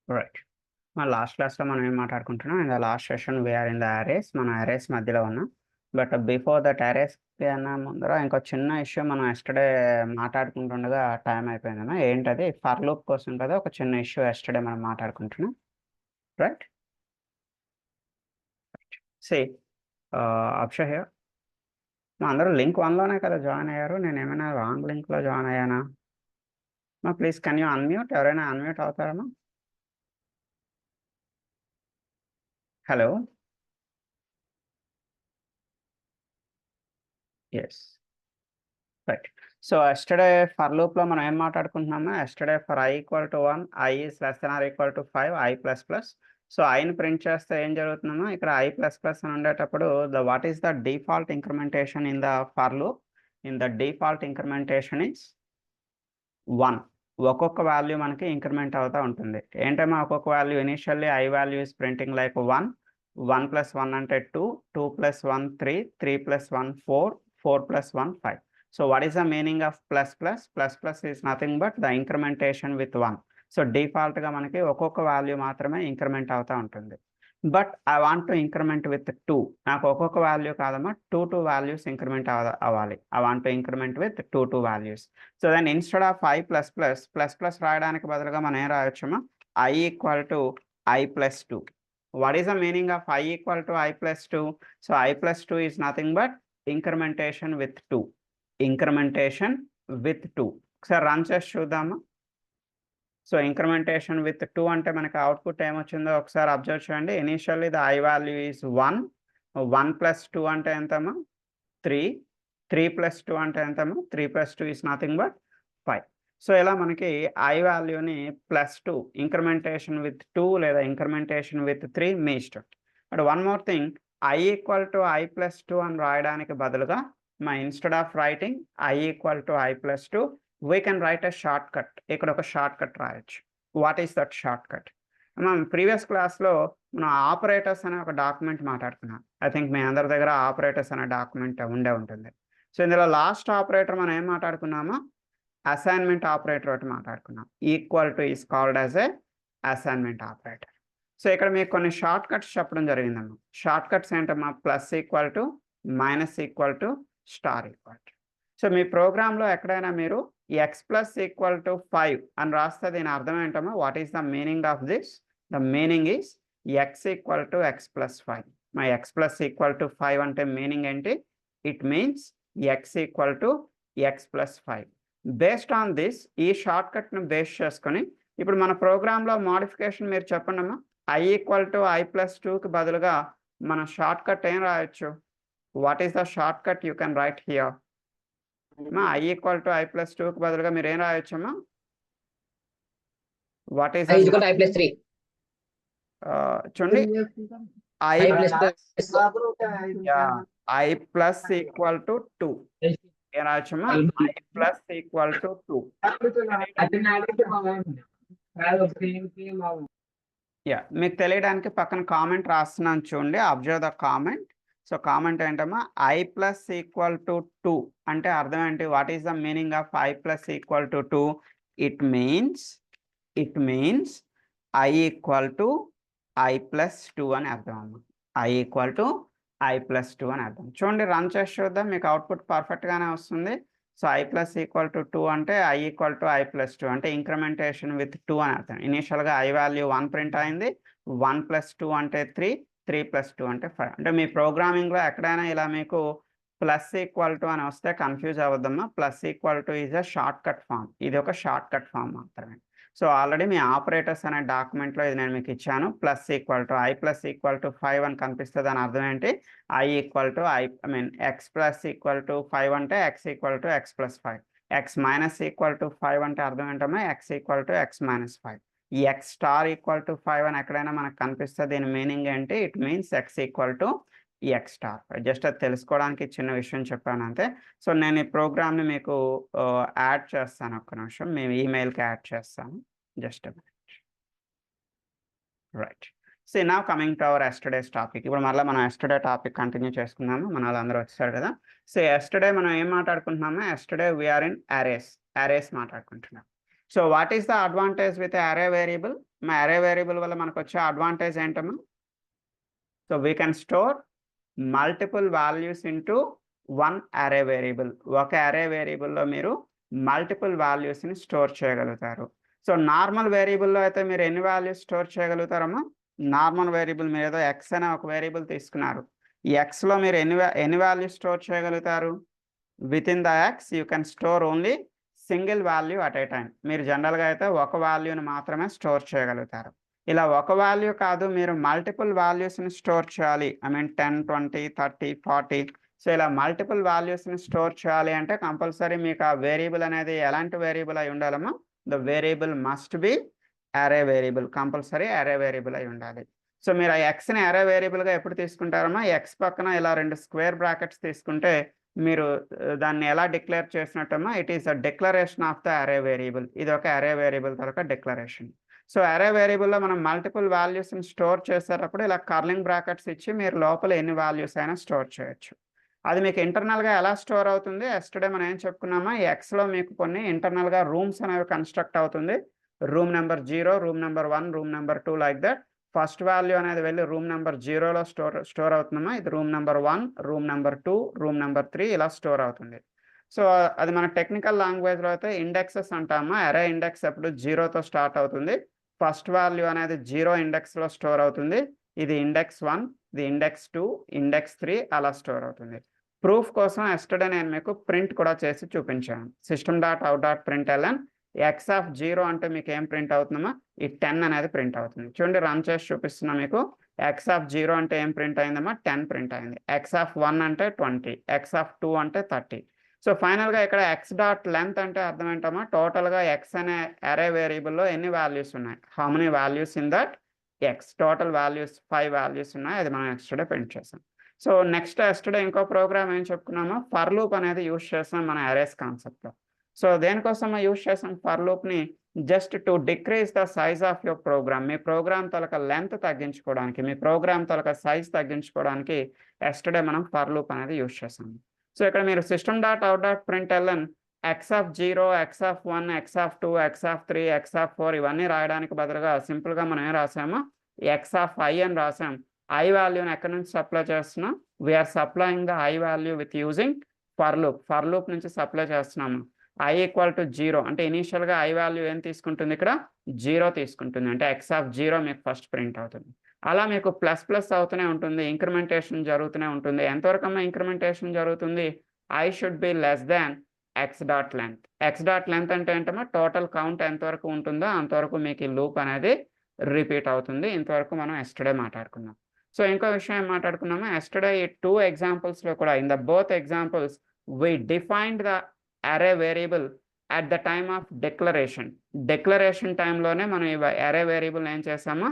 Right. మన last క్లాస్‌లో మనం ఏం మాట్లాడుకుంటున్నాం? In the last session we are in the arrays. మనం అరేస్ మధ్యలో ఉన్నాం. బట్ బిఫోర్ దట్ అరేస్‌కి అన్నా ముందర ఇంకో చిన్న ఇష్యూ మనం యెస్టర్‌డే మాట్లాడుకుంటుండగా టైం అయిపోయిందన్న. ఏంటది? ఫర్ లూప్ కోసం కదా ఒక చిన్న ఇష్యూ యెస్టర్‌డే మనం మాట్లాడుకుంటున్నాం. రైట్? See Akshay here. అందరూ లింక్ 1లోనే కదా జాయిన్ అయ్యారు. నేనేమైనా రాంగ్ లింక్‌లో జాయిన్ అయ్యానా? Please can you unmute? ఎవరైనా అన్‌మ్యూట్ అవుతారమ్మా? Hello. Yes. Right. So, yesterday for లూప్‌లో మనం ఏం మాట్లాడుకుంటున్నాము? Yesterday for i = 1, i is less than or equal to 5, i plus plus. So, ఐని ప్రింట్ చేస్తే ఏం జరుగుతుందమ్మా? ఇక్కడ i ప్లస్ ప్లస్ అని ఉండేటప్పుడు what is the default incrementation in the for loop? In the default incrementation is 1. ఒక్కొక్క value మనకి increment అవుతా ఉంటుంది. ఏంటమ్మా ఒక్కొక్క value? Initially i value is printing like 1, 1 plus 1 అంటే 2, 2 plus 1 3, 3 plus 1 4, 4 plus 1 5. So what is the meaning of plus plus? Plus plus is nothing but the incrementation with 1. So డిఫాల్ట్‌గా మనకి ఒక్కొక్క వాల్యూ మాత్రమే ఇంక్రిమెంట్ అవుతా ఉంటుంది. But I want to increment with 2. నాకు ఒక్కొక్క value కాదమ్మా 2 వాల్యూస్ ఇంక్రిమెంట్ అవ్వాలి. I want to increment with 2 values. So then instead of i plus plus, plus plus రాయడానికి బదులుగా మనం ఏం రాయొచ్చమ్మా? i equal to i plus 2. What is the meaning of i equal to i plus 2? So i plus 2 is nothing but incrementation with 2. Incrementation with 2. ఒకసారి run చేసి చూద్దామా? So incrementation with 2 అంటే మనకి అవుట్‌పుట్ ఏమొచ్చిందో ఒకసారి అబ్జర్వ్ చేయండి. Initially the i value is 1. 1 plus 2 అంటే ఎంతమ్మా? 3. 3 plus 2 అంటే ఎంతమ్మా? 3 plus 2 is nothing but 5. So ఇలా మనకి i వాల్యూని +2 ఇంక్రిమెంటేషన్ విత్ 2 లేదా ఇంక్రిమెంటేషన్ విత్ 3 మీ ఇష్టం. But one more thing, i equal to i plus 2 అని రాయడానికి బదులుగా instead of writing i equal to i plus 2 we can write a short cut. ఇక్కడ ఒక షార్ట్ కట్ రాయొచ్చు. What is that short cut? మనం previous క్లాస్‌లో మనం operators అనే ఒక డాక్యుమెంట్ మాట్లాడుకున్నాం. ఐ థింక్ మీ అందరి దగ్గర ఆపరేటర్స్ అనే డాక్యుమెంట్ ఉండే ఉంటుంది. సో ఇందులో లాస్ట్ ఆపరేటర్ మనం ఏం మాట్లాడుకున్నామో అసైన్మెంట్ ఆపరేటర్ ఒకటి మాట్లాడుకున్నాం. Equal to is called as a assignment operator. So ఇక్కడ మీకు కొన్ని షార్ట్ కట్స్ చెప్పడం జరిగిందమ్మా. షార్ట్ కట్స్ ఏంటమ్మా? Plus equal to, minus equal to, star equal to. So మీ ప్రోగ్రామ్‌లో ఎక్కడైనా మీరు x ప్లస్ ఈక్వల్ టు 5 అని రాస్తే దీని అర్థం ఏంటమ్మా? What is the meaning of this? The meaning is x equal to x plus 5. x plus equal to 5 అంటే మీనింగ్ ఏంటి? It means x equal to x plus 5. Based on this ఈ short కట్‌ని base చేసుకొని ఇప్పుడు మన ప్రోగ్రామ్‌లో modification మీరు చెప్పండమ్మా. i equal to i plus 2కి బదులుగా మన షార్ట్ కట్ ఏం రాయొచ్చు? What is the short cut you can right here? i equal to i plus 2కి బదులుగా మీరు ఏం రాయొచ్చమ్మా? What is i equal to i plus 3. చూడండి i plus yeah, i plus equal to 2. ఏం రాయొచ్చమ్మా? i plus equal to 2. Yeah, మీకు తెలియడానికి పక్కన కామెంట్ రాస్తున్నాను చూడండి. Observe the comment. So comment ఏంటమ్మా? i ప్లస్ ఈక్వల్ టు 2 అంటే అర్థం ఏంటి? What is the meaning of i plus equal to 2? It means i equal to i plus 2 అని అర్థం అమ్మా. i equal to i plus 2 అని అర్థం. చూడండి రన్ చేసి చూద్దాం. మీకు అవుట్‌పుట్ పర్ఫెక్ట్‌గానే వస్తుంది. So i plus equal to 2 అంటే i equal to i plus 2 అంటే ఇంక్రిమెంటేషన్ విత్ 2 అని అర్థం. ఇనీషియల్‌గా i వాల్యూ 1 ప్రింట్ అయింది. 1 ప్లస్ 2 అంటే 3, 3 ప్లస్ 2 అంటే 5. అంటే మీ ప్రోగ్రామింగ్‌లో ఎక్కడైనా ఇలా మీకు ప్లస్ ఈక్వల్ టు అని వస్తే కన్‌ఫ్యూజ్ అవ్వద్దమ్మా. Plus equal to is a short cut form. ఇది ఒక షార్ట్ కట్ ఫార్మ్ మాత్రమే. సో ఆల్రెడీ మీ ఆపరేటర్స్ అనే డాక్యుమెంట్‌లో ఇది నేను మీకు ఇచ్చాను. Plus equal to i plus equal to 5 అని కనిపిస్తే దాని అర్థం ఏంటి? i equal to x plus equal to 5 అంటే x equal to x plus 5. x minus equal to 5 అంటే అర్థం ఏంటమ్మా? x equal to x minus 5. ఈ x స్టార్ ఈక్వల్ టు 5 అని ఎక్కడైనా మనకు కనిపిస్తే దీని మీనింగ్ ఏంటి? It means x equal to x star. Just అది తెలుసుకోవడానికి చిన్న విషయం చెప్పాను అంతే. సో నేను ఈ ప్రోగ్రామ్‌ని మీకు యాడ్ చేస్తాను. ఒక్క నిమిషం. మీ ఈమెయిల్‌కి యాడ్ చేస్తాను. Just a minute. Right. See now coming to our yesterday's topic. ఇప్పుడు మళ్ళీ మనం యెస్టర్‌డే టాపిక్ కంటిన్యూ చేసుకుందాము. మన వాళ్ళందరూ వచ్చేసారు కదా! సో యెస్టర్‌డే మనం ఏం మాట్లాడుకుంటున్నాము? Yesterday we are in arrays మాట్లాడుకుంటున్నాం. So what is the advantage with array variable? మా అరే వేరియబుల్ వల్ల మనకు వచ్చే అడ్వాంటేజ్ ఏంటమ్మా? So we can store multiple values into one array variable. ఒక అరే వేరియబుల్లో మీరు మల్టిపుల్ వాల్యూస్ని స్టోర్ చేయగలుగుతారు. సో నార్మల్ వేరియబుల్లో అయితే మీరు ఎన్ని వాల్యూస్ స్టోర్ చేయగలుగుతారమ్మా? నార్మల్ వేరియబుల్ మీరు ఏదో ఎక్స్ అనే ఒక వేరియబుల్ తీసుకున్నారు. ఈ ఎక్స్లో మీరు ఎన్ని వాల్యూస్ స్టోర్ చేయగలుగుతారు? With in the X you can store only single value at a time. మీరు జనరల్గా అయితే ఒక వాల్యూని మాత్రమే స్టోర్ చేయగలుగుతారు. ఇలా ఒక వాల్యూ కాదు, మీరు మల్టిపుల్ వాల్యూస్ని స్టోర్ చేయాలి. I mean 10, 20, 30, 40. సో ఇలా మల్టిపుల్ వాల్యూస్ని స్టోర్ చేయాలి అంటే కంపల్సరీ మీకు ఆ వేరియబుల్ అనేది ఎలాంటి వేరియబుల్ అయి ఉండాలమ్మా? ద వేరియబుల్ మస్ట్ బి అరే వేరియబుల్. కంపల్సరీ అరే వేరియబుల్ అయి ఉండాలి. సో మీరు ఆ ఎక్స్ని అరే వేరియబుల్గా ఎప్పుడు తీసుకుంటారమ్మా? ఎక్స్ పక్కన ఇలా 2 స్క్వేర్ బ్రాకెట్స్ తీసుకుంటే మీరు దాన్ని ఎలా డిక్లేర్ చేసినట్టమ్మా? It is a declaration of the array variable. ఇది ఒక అరే వేరియబుల్ తాలూకా డిక్లరేషన్. సో అరే వేరియబుల్లో మనం మల్టిపుల్ వాల్యూస్ని స్టోర్ చేసేటప్పుడు ఇలా కర్లింగ్ బ్రాకెట్స్ ఇచ్చి మీరు లోపల ఎన్ని వాల్యూస్ అయినా స్టోర్ చేయొచ్చు. అది మీకు ఇంటర్నల్గా ఎలా స్టోర్ అవుతుంది? ఎస్టర్డే మనం ఏం చెప్పుకున్నామా? ఈ ఎక్స్లో మీకు కొన్ని ఇంటర్నల్గా రూమ్స్ అనేవి కన్స్ట్రక్ట్ అవుతుంది. Room number 0, room number 1, room number 2 like that. First value అనేది వెళ్ళి రూమ్ నెంబర్ 0లో స్టోర్ అవుతుందమ్మా. ఇది room number 1, room number 2, room number 3 ఇలా స్టోర్ అవుతుంది. సో అది మన టెక్నికల్ లాంగ్వేజ్లో అయితే ఇండెక్సెస్ అంటామా. అరే ఇండెక్స్ ఎప్పుడు 0తో స్టార్ట్ అవుతుంది. ఫస్ట్ వాల్యూ అనేది 0 ఇండెక్స్లో స్టోర్ అవుతుంది. ఇది ఇండెక్స్ 1, ఇది ఇండెక్స్ 2, ఇండెక్స్ 3 అలా స్టోర్ అవుతుంది. ప్రూఫ్ కోసం ఎస్టర్డే నేను మీకు ప్రింట్ కూడా చేసి చూపించాను. system.out.println ఎక్స్ ఆఫ్ 0 అంటే మీకు ఏం ప్రింట్ అవుతుందమ్మా? ఈ 10 అనేది ప్రింట్ అవుతుంది. చూడండి, రన్ చేసి చూపిస్తున్నా మీకు. ఎక్స్ ఆఫ్ 0 అంటే ఏం ప్రింట్ అయిందమ్మా? 10 ప్రింట్ అయింది. ఎక్స్ ఆఫ్ 1 అంటే 20, ఎక్స్ ఆఫ్ 2 అంటే 30. సో ఫైనల్గా ఇక్కడ ఎక్స్ డాట్ లెంత్ అంటే అర్థం ఏంటమ్మా? టోటల్గా ఎక్స్ అనే అరే వేరియబుల్లో ఎన్ని వాల్యూస్ ఉన్నాయి? How many values in that X? Total values 5 values ఉన్నాయి. అది మనం ఎస్టర్డే ప్రింట్ చేసాం. సో నెక్స్ట్ ఎస్టర్డే ఇంకో ప్రోగ్రామ్ ఏం చెప్పుకున్నామో, ఫర్ లూప్ అనేది యూజ్ చేస్తాం మన అరేస్ కాన్సెప్ట్లో. సో దేనికోసం యూజ్ చేసాం ఫర్ లూప్ని? Just to decrease the size of your program. మీ ప్రోగ్రామ్ తలక లెంత్ తగ్గించుకోవడానికి, మీ ప్రోగ్రామ్ తలక సైజ్ తగ్గించుకోవడానికి ఎస్టర్డే మనం ఫర్ లూప్ అనేది యూజ్ చేసాం. సో ఇక్కడ మీరు system.out.println x of 0, x of 1, x of 2, x of 3, x of 4 ఇవన్నీ రాయడానికి బదులుగా సింపుల్గా మనం ఏం రాసామో, ఎక్స్ ఆఫ్ ఐ అని రాసాం. ఐ వాల్యూని ఎక్కడి నుంచి సప్లై చేస్తున్నాం? We are supplying the i value with using for loop. For loop నుంచి సప్లై చేస్తున్నాము. ఐ ఈక్వల్ టు 0 అంటే ఇనీషియల్గా ఐ వాల్యూ ఏం తీసుకుంటుంది? ఇక్కడ 0 తీసుకుంటుంది. అంటే ఎక్స్ ఆఫ్ 0 మీకు ఫస్ట్ ప్రింట్ అవుతుంది. అలా మీకు ప్లస్ ప్లస్ అవుతూనే ఉంటుంది, ఇంక్రిమెంటేషన్ జరుగుతూనే ఉంటుంది. ఎంతవరకమ్మా ఇంక్రిమెంటేషన్ జరుగుతుంది? I should be less than x dot length. X dot length అంటే ఏంటమ్మా? టోటల్ కౌంట్ ఎంతవరకు ఉంటుందో అంతవరకు మీకు ఈ లూప్ అనేది రిపీట్ అవుతుంది. ఇంతవరకు మనం ఎస్టర్డే మాట్లాడుకున్నాం. సో ఇంకో విషయం ఏం మాట్లాడుకున్నాము? ఎస్టర్డే ఈ 2 ఎగ్జాంపుల్స్లో కూడా in the both examples we defined the array variable at the time of declaration. Declaration టైంలోనే మనం ఈ array variable ఏం చేసామో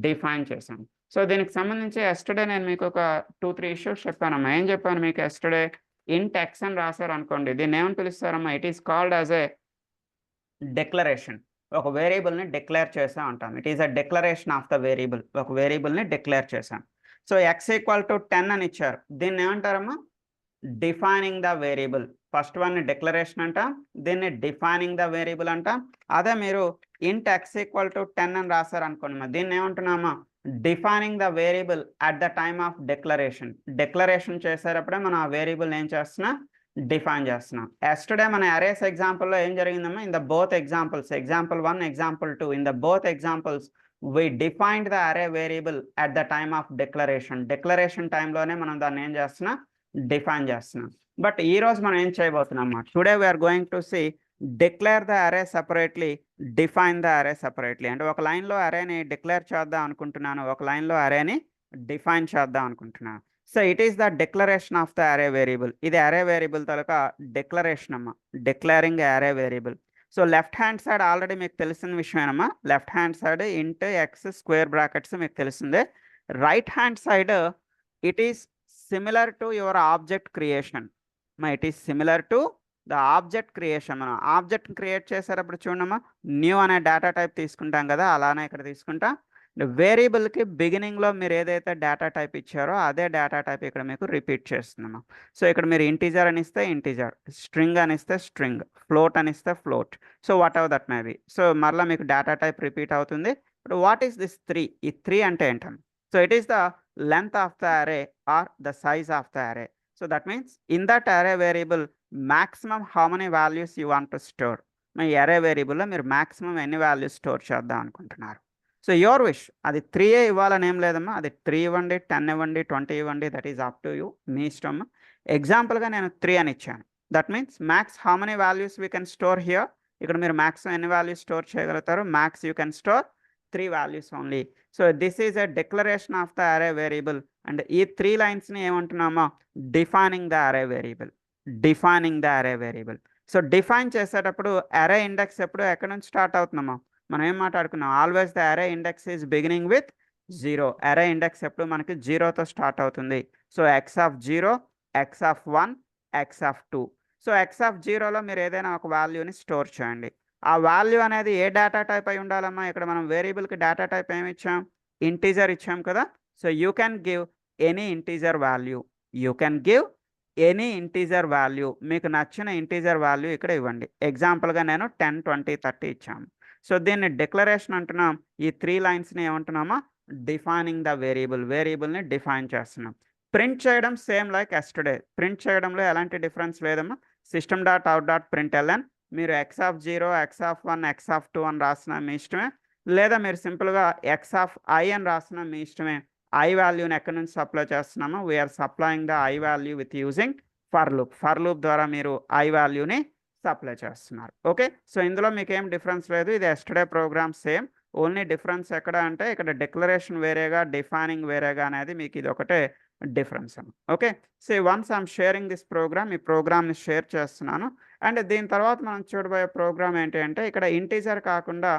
డిఫైన్ చేసాం. సో దీనికి సంబంధించి ఎస్టర్డే నేను మీకు ఒక 2-3 ఇష్యూస్ చెప్పానమ్మా. ఏం చెప్పాను మీకు ఎస్టర్డే? ఇంట్ ఎక్స్ అని రాశారు అనుకోండి, దీన్ని ఏమని పిలుస్తారమ్మా? It is called as a declaration. ఒక వేరియబుల్ని డిక్లేర్ చేసాం అంటాం. It is a declaration of the variable. ఒక వేరియబుల్ని డిక్లేర్ చేసాం. సో ఎక్స్ ఈక్వల్ టు 10 అని ఇచ్చారు. దీన్ని ఏమంటారమ్మా? Defining the variable. First one declaration అంటాం, దీన్ని డిఫైనింగ్ ద వేరియబుల్ అంటాం. అదే మీరు ఇంట్ ఎక్స్ ఈక్వల్ టు 10 అని రాశారు అనుకోండి, దీన్ని ఏమంటున్నామా? Defining the variable at the time of declaration. Declaration చేసేటప్పుడే మనం ఆ వేరియబుల్ ఏం చేస్తున్నాం? డిఫైన్ చేస్తున్నాం. ఎస్టర్డే మన అరేస్ ఎగ్జాంపుల్లో ఏం జరిగిందమ్మా? In the both examples, example 1, example 2, in the both examples we defined the array variable at the time of declaration. Declaration టైంలోనే మనం దాన్ని ఏం చేస్తున్నాం? డిఫైన్ చేస్తున్నాం. బట్ ఈ రోజు మనం ఏం చేయబోతున్నాం? Today we are going to see declare the array separately, define the array separately. అంటే ఒక లైన్లో అరేని డిక్లేర్ చేద్దాం అనుకుంటున్నాను, ఒక లైన్లో అరేని డిఫైన్ చేద్దాం అనుకుంటున్నాను. So it is the declaration of the array variable. ఇది అరే వేరియబుల్ తాలూకా డిక్లరేషన్ అమ్మా, డిక్లేరింగ్ అరే variable. So left hand side already మీకు తెలిసిన విషయమేనమ్మా. లెఫ్ట్ హ్యాండ్ సైడ్ ఇంట్ ఎక్స్ స్క్వేర్ బ్రాకెట్స్ మీకు తెలిసిందే. Right hand side it is similar to your object creation. It is similar to the object creation. మనం object create చేసేటప్పుడు చూడమ్మా, new అనే data type తీసుకుంటాం కదా, అలానే ఇక్కడ తీసుకుంటాం. వేరియబుల్కి బిగినింగ్లో మీరు ఏదైతే డేటా టైప్ ఇచ్చారో అదే డేటా టైప్ ఇక్కడ మీకు రిపీట్ చేస్తున్నాము. సో ఇక్కడ మీరు ఇంటీజర్ అని ఇస్తే ఇంటీజర్, స్ట్రింగ్ అని ఇస్తే స్ట్రింగ్, ఫ్లోట్ అని ఇస్తే float. So what ever that may be. So మరలా మీకు డేటా టైప్ రిపీట్ అవుతుంది. ఇప్పుడు వాట్ ఈస్ దిస్ 3? ఈ 3 అంటే ఏంటండి? So it is the length of the array or the size of the array. So that means in that array variable maximum how many values you want to store. మీ array వేరియబుల్లో మీరు maximum ఎన్ని values store చేద్దాం అనుకుంటున్నారు. So your wish. అది 3 ఇవ్వాలని ఏం లేదమ్మా. అది 3 ఇవ్వండి, 10 ఇవ్వండి, 20 ఇవ్వండి, that is up to you, మీ ఇష్టం. ఎగ్జాంపుల్గా నేను 3 అని ఇచ్చాను. That means max how many values we can store here. ఇక్కడ మీరు మ్యాక్సిమం ఎన్ని వాల్యూస్ స్టోర్ చేయగలుగుతారు? Max you can store 3 values only. So this is a declaration of the array variable. And ఈ 3 లైన్స్ని ఏమంటున్నామో? Defining the array variable. Defining the array variable. So define చేసేటప్పుడు array index ఎప్పుడు ఎక్కడి నుంచి start అవుతున్నామో మనం ఏం మాట్లాడుకున్నాం? Always the array index is beginning with 0. Array index ఎప్పుడు మనకి 0తో స్టార్ట్ అవుతుంది. So x of 0, x of 1, x of 2. So x of 0లో మీరు ఏదైనా ఒక వాల్యూని స్టోర్ చేయండి. ఆ వాల్యూ అనేది ఏ డేటా టైప్ అయి ఉండాలమ్మా? ఇక్కడ మనం వేరియబుల్కి డేటా టైప్ ఏమి ఇచ్చాం? ఇంటీజర్ ఇచ్చాం కదా. So you can give any integer value. You can give any integer value. మీకు నచ్చిన ఇంటీజర్ వాల్యూ ఇక్కడ ఇవ్వండి. ఎగ్జాంపుల్గా నేను 10, 20, 30 ఇచ్చాము. సో దీన్ని డిక్లరేషన్ అంటున్నాం. ఈ 3 లైన్స్ని ఏమంటున్నామా? Defining the variable. వేరియబుల్ని డిఫైన్ చేస్తున్నాం. ప్రింట్ చేయడం సేమ్ లైక్ ఎస్టర్డే. ప్రింట్ చేయడంలో ఎలాంటి డిఫరెన్స్ లేదమ్మా. System dot out dot print L N. మీరు x of 0, x of 1, x of 2 అని రాసిన మీ ఇష్టమే. లేదా మీరు సింపుల్గా ఎక్స్ ఆఫ్ ఐ అని రాసిన మీ ఇష్టమే. ఐ వాల్యూని ఎక్కడి నుంచి సప్లై చేస్తున్నామో? We are supplying the i value with using for loop. For loop ద్వారా మీరు ఐ వాల్యూని సప్లై చేస్తున్నారు. ఓకే. సో ఇందులో మీకు ఏం డిఫరెన్స్ లేదు. ఇది yesterday program same. Only difference ఎక్కడ అంటే ఇక్కడ డిక్లరేషన్ వేరేగా, డిఫైనింగ్ వేరేగా అనేది మీకు ఇది ఒకటే డిఫరెన్స్ అన్న. Okay. So once I'm sharing this program, ఈ ప్రోగ్రామ్ని షేర్ చేస్తున్నాను. అండ్ దీని తర్వాత మనం చూడబోయే ప్రోగ్రామ్ ఏంటి అంటే ఇక్కడ ఇంటీజర్ కాకుండా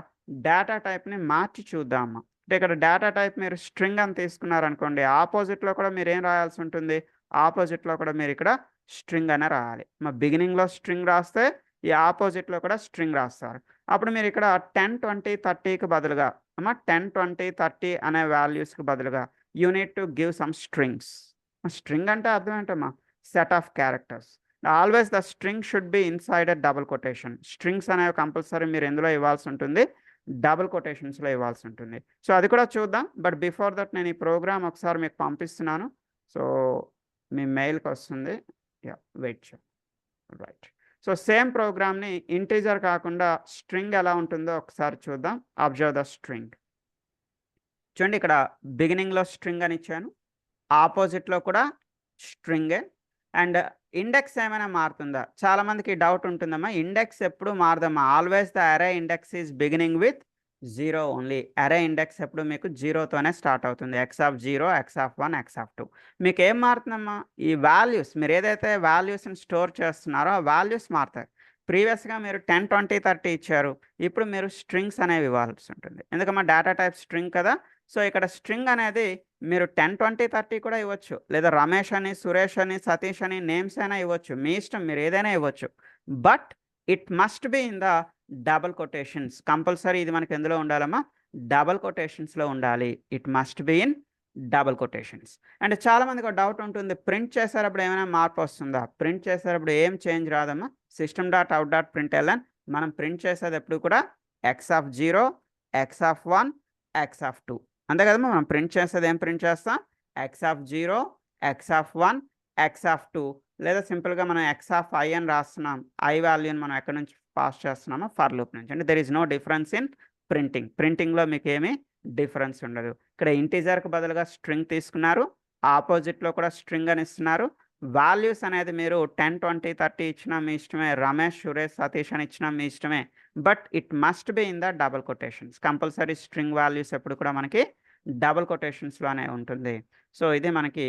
డేటా టైప్ని మార్చి చూద్దామా. అంటే ఇక్కడ డేటా టైప్ మీరు స్ట్రింగ్ అని తీసుకున్నారనుకోండి, ఆపోజిట్లో కూడా మీరు ఏం రాయాల్సి ఉంటుంది? ఆపోజిట్లో కూడా మీరు ఇక్కడ స్ట్రింగ్ అనే రాయాలి. మా బిగినింగ్లో స్ట్రింగ్ రాస్తే ఈ ఆపోజిట్లో కూడా స్ట్రింగ్ రాస్తారు. అప్పుడు మీరు ఇక్కడ 10, 20, 30కి బదులుగా 10, 20, 30 అనే వాల్యూస్కి బదులుగా you need to give some strings. String అంటే అర్థం ఏంటమ్మా? Set of characters. Always the string should be inside a double quotation. Strings అనేవి కంపల్సరీ మీరు ఎందులో ఇవ్వాల్సి ఉంటుంది? డబుల్ కొటేషన్స్లో ఇవ్వాల్సి ఉంటుంది. సో అది కూడా చూద్దాం. బట్ బిఫోర్ దట్ నేను ఈ ప్రోగ్రామ్ ఒకసారి మీకు పంపిస్తున్నాను. సో మీ మెయిల్కి వస్తుంది. యా, వెయిట్ చేయండి. రైట్. సో సేమ్ ప్రోగ్రామ్ని ఇంటీజర్ కాకుండా స్ట్రింగ్ ఎలా ఉంటుందో ఒకసారి చూద్దాం. Observe the string. చూడండి, ఇక్కడ బిగినింగ్లో స్ట్రింగ్ అని ఇచ్చాను, ఆపోజిట్లో కూడా స్ట్రింగే. అండ్ ఇండెక్స్ ఏమైనా మారుతుందా? చాలామందికి డౌట్ ఉంటుందమ్మా. ఇండెక్స్ ఎప్పుడు మారదమ్మా. Always the array index is beginning with 0 only. అరే ఇండెక్స్ ఎప్పుడు మీకు 0తోనే స్టార్ట్ అవుతుంది. X of 0, x of 1, x of 2. మీకు ఏం మారుతుందమ్మా? ఈ వాల్యూస్, మీరు ఏదైతే వాల్యూస్ని స్టోర్ చేస్తున్నారో ఆ వాల్యూస్ మారుతాయి. ప్రీవియస్గా మీరు 10, 20, 30 ఇచ్చారు. ఇప్పుడు మీరు స్ట్రింగ్స్ అనేవి ఇవ్వాల్సి ఉంటుంది. ఎందుకమ్మా? డేటా టైప్ స్ట్రింగ్ కదా. సో ఇక్కడ స్ట్రింగ్ అనేది మీరు 10, 20, 30 కూడా ఇవ్వచ్చు. లేదా రమేష్ అని, సురేష్ అని, సతీష్ అని నేమ్స్ అయినా ఇవ్వచ్చు. మీ ఇష్టం, మీరు ఏదైనా ఇవ్వచ్చు. But it must be in the double quotations. Compulsory ఇది మనకి ఎందులో ఉండాలమ్మా? డబుల్ కొటేషన్స్లో ఉండాలి. It must be in double quotations. And చాలామందికి ఒక డౌట్ ఉంటుంది, ప్రింట్ చేసేటప్పుడు ఏమైనా మార్పు వస్తుందా? ప్రింట్ చేసేటప్పుడు ఏం చేంజ్ రాదమ్మా. System dot out dot print L N. మనం ప్రింట్ చేసేది ఎప్పుడు కూడా x of 0, x of 1, x of 2. అంతే కదమ్మా. మనం ప్రింట్ చేసేది ఏం ప్రింట్ చేస్తాం? X of 0, x of 1, x of 2. లేదా సింపుల్గా మనం ఎక్స్ ఆఫ్ ఐ అని రాస్తున్నాం. ఐ వాల్యూని మనం ఎక్కడి నుంచి పాస్ చేస్తున్నామో? ఫర్ లూప్ నుంచి. అంటే there is no difference in printing. ప్రింటింగ్లో మీకు ఏమీ డిఫరెన్స్ ఉండదు. ఇక్కడ ఇంటీజర్కి బదులుగా స్ట్రింగ్ తీసుకున్నారు, ఆపోజిట్లో కూడా స్ట్రింగ్ అని ఇస్తున్నారు. వాల్యూస్ అనేది మీరు 10, 20, 30 ఇచ్చినా మీ ఇష్టమే. రమేష్, సురేష్, సతీష్ అని ఇచ్చినా మీ ఇష్టమే. But it must be in the double quotations. Compulsory string values ఎప్పుడు కూడా మనకి డబుల్ కొటేషన్స్లోనే ఉంటుంది. సో ఇది మనకి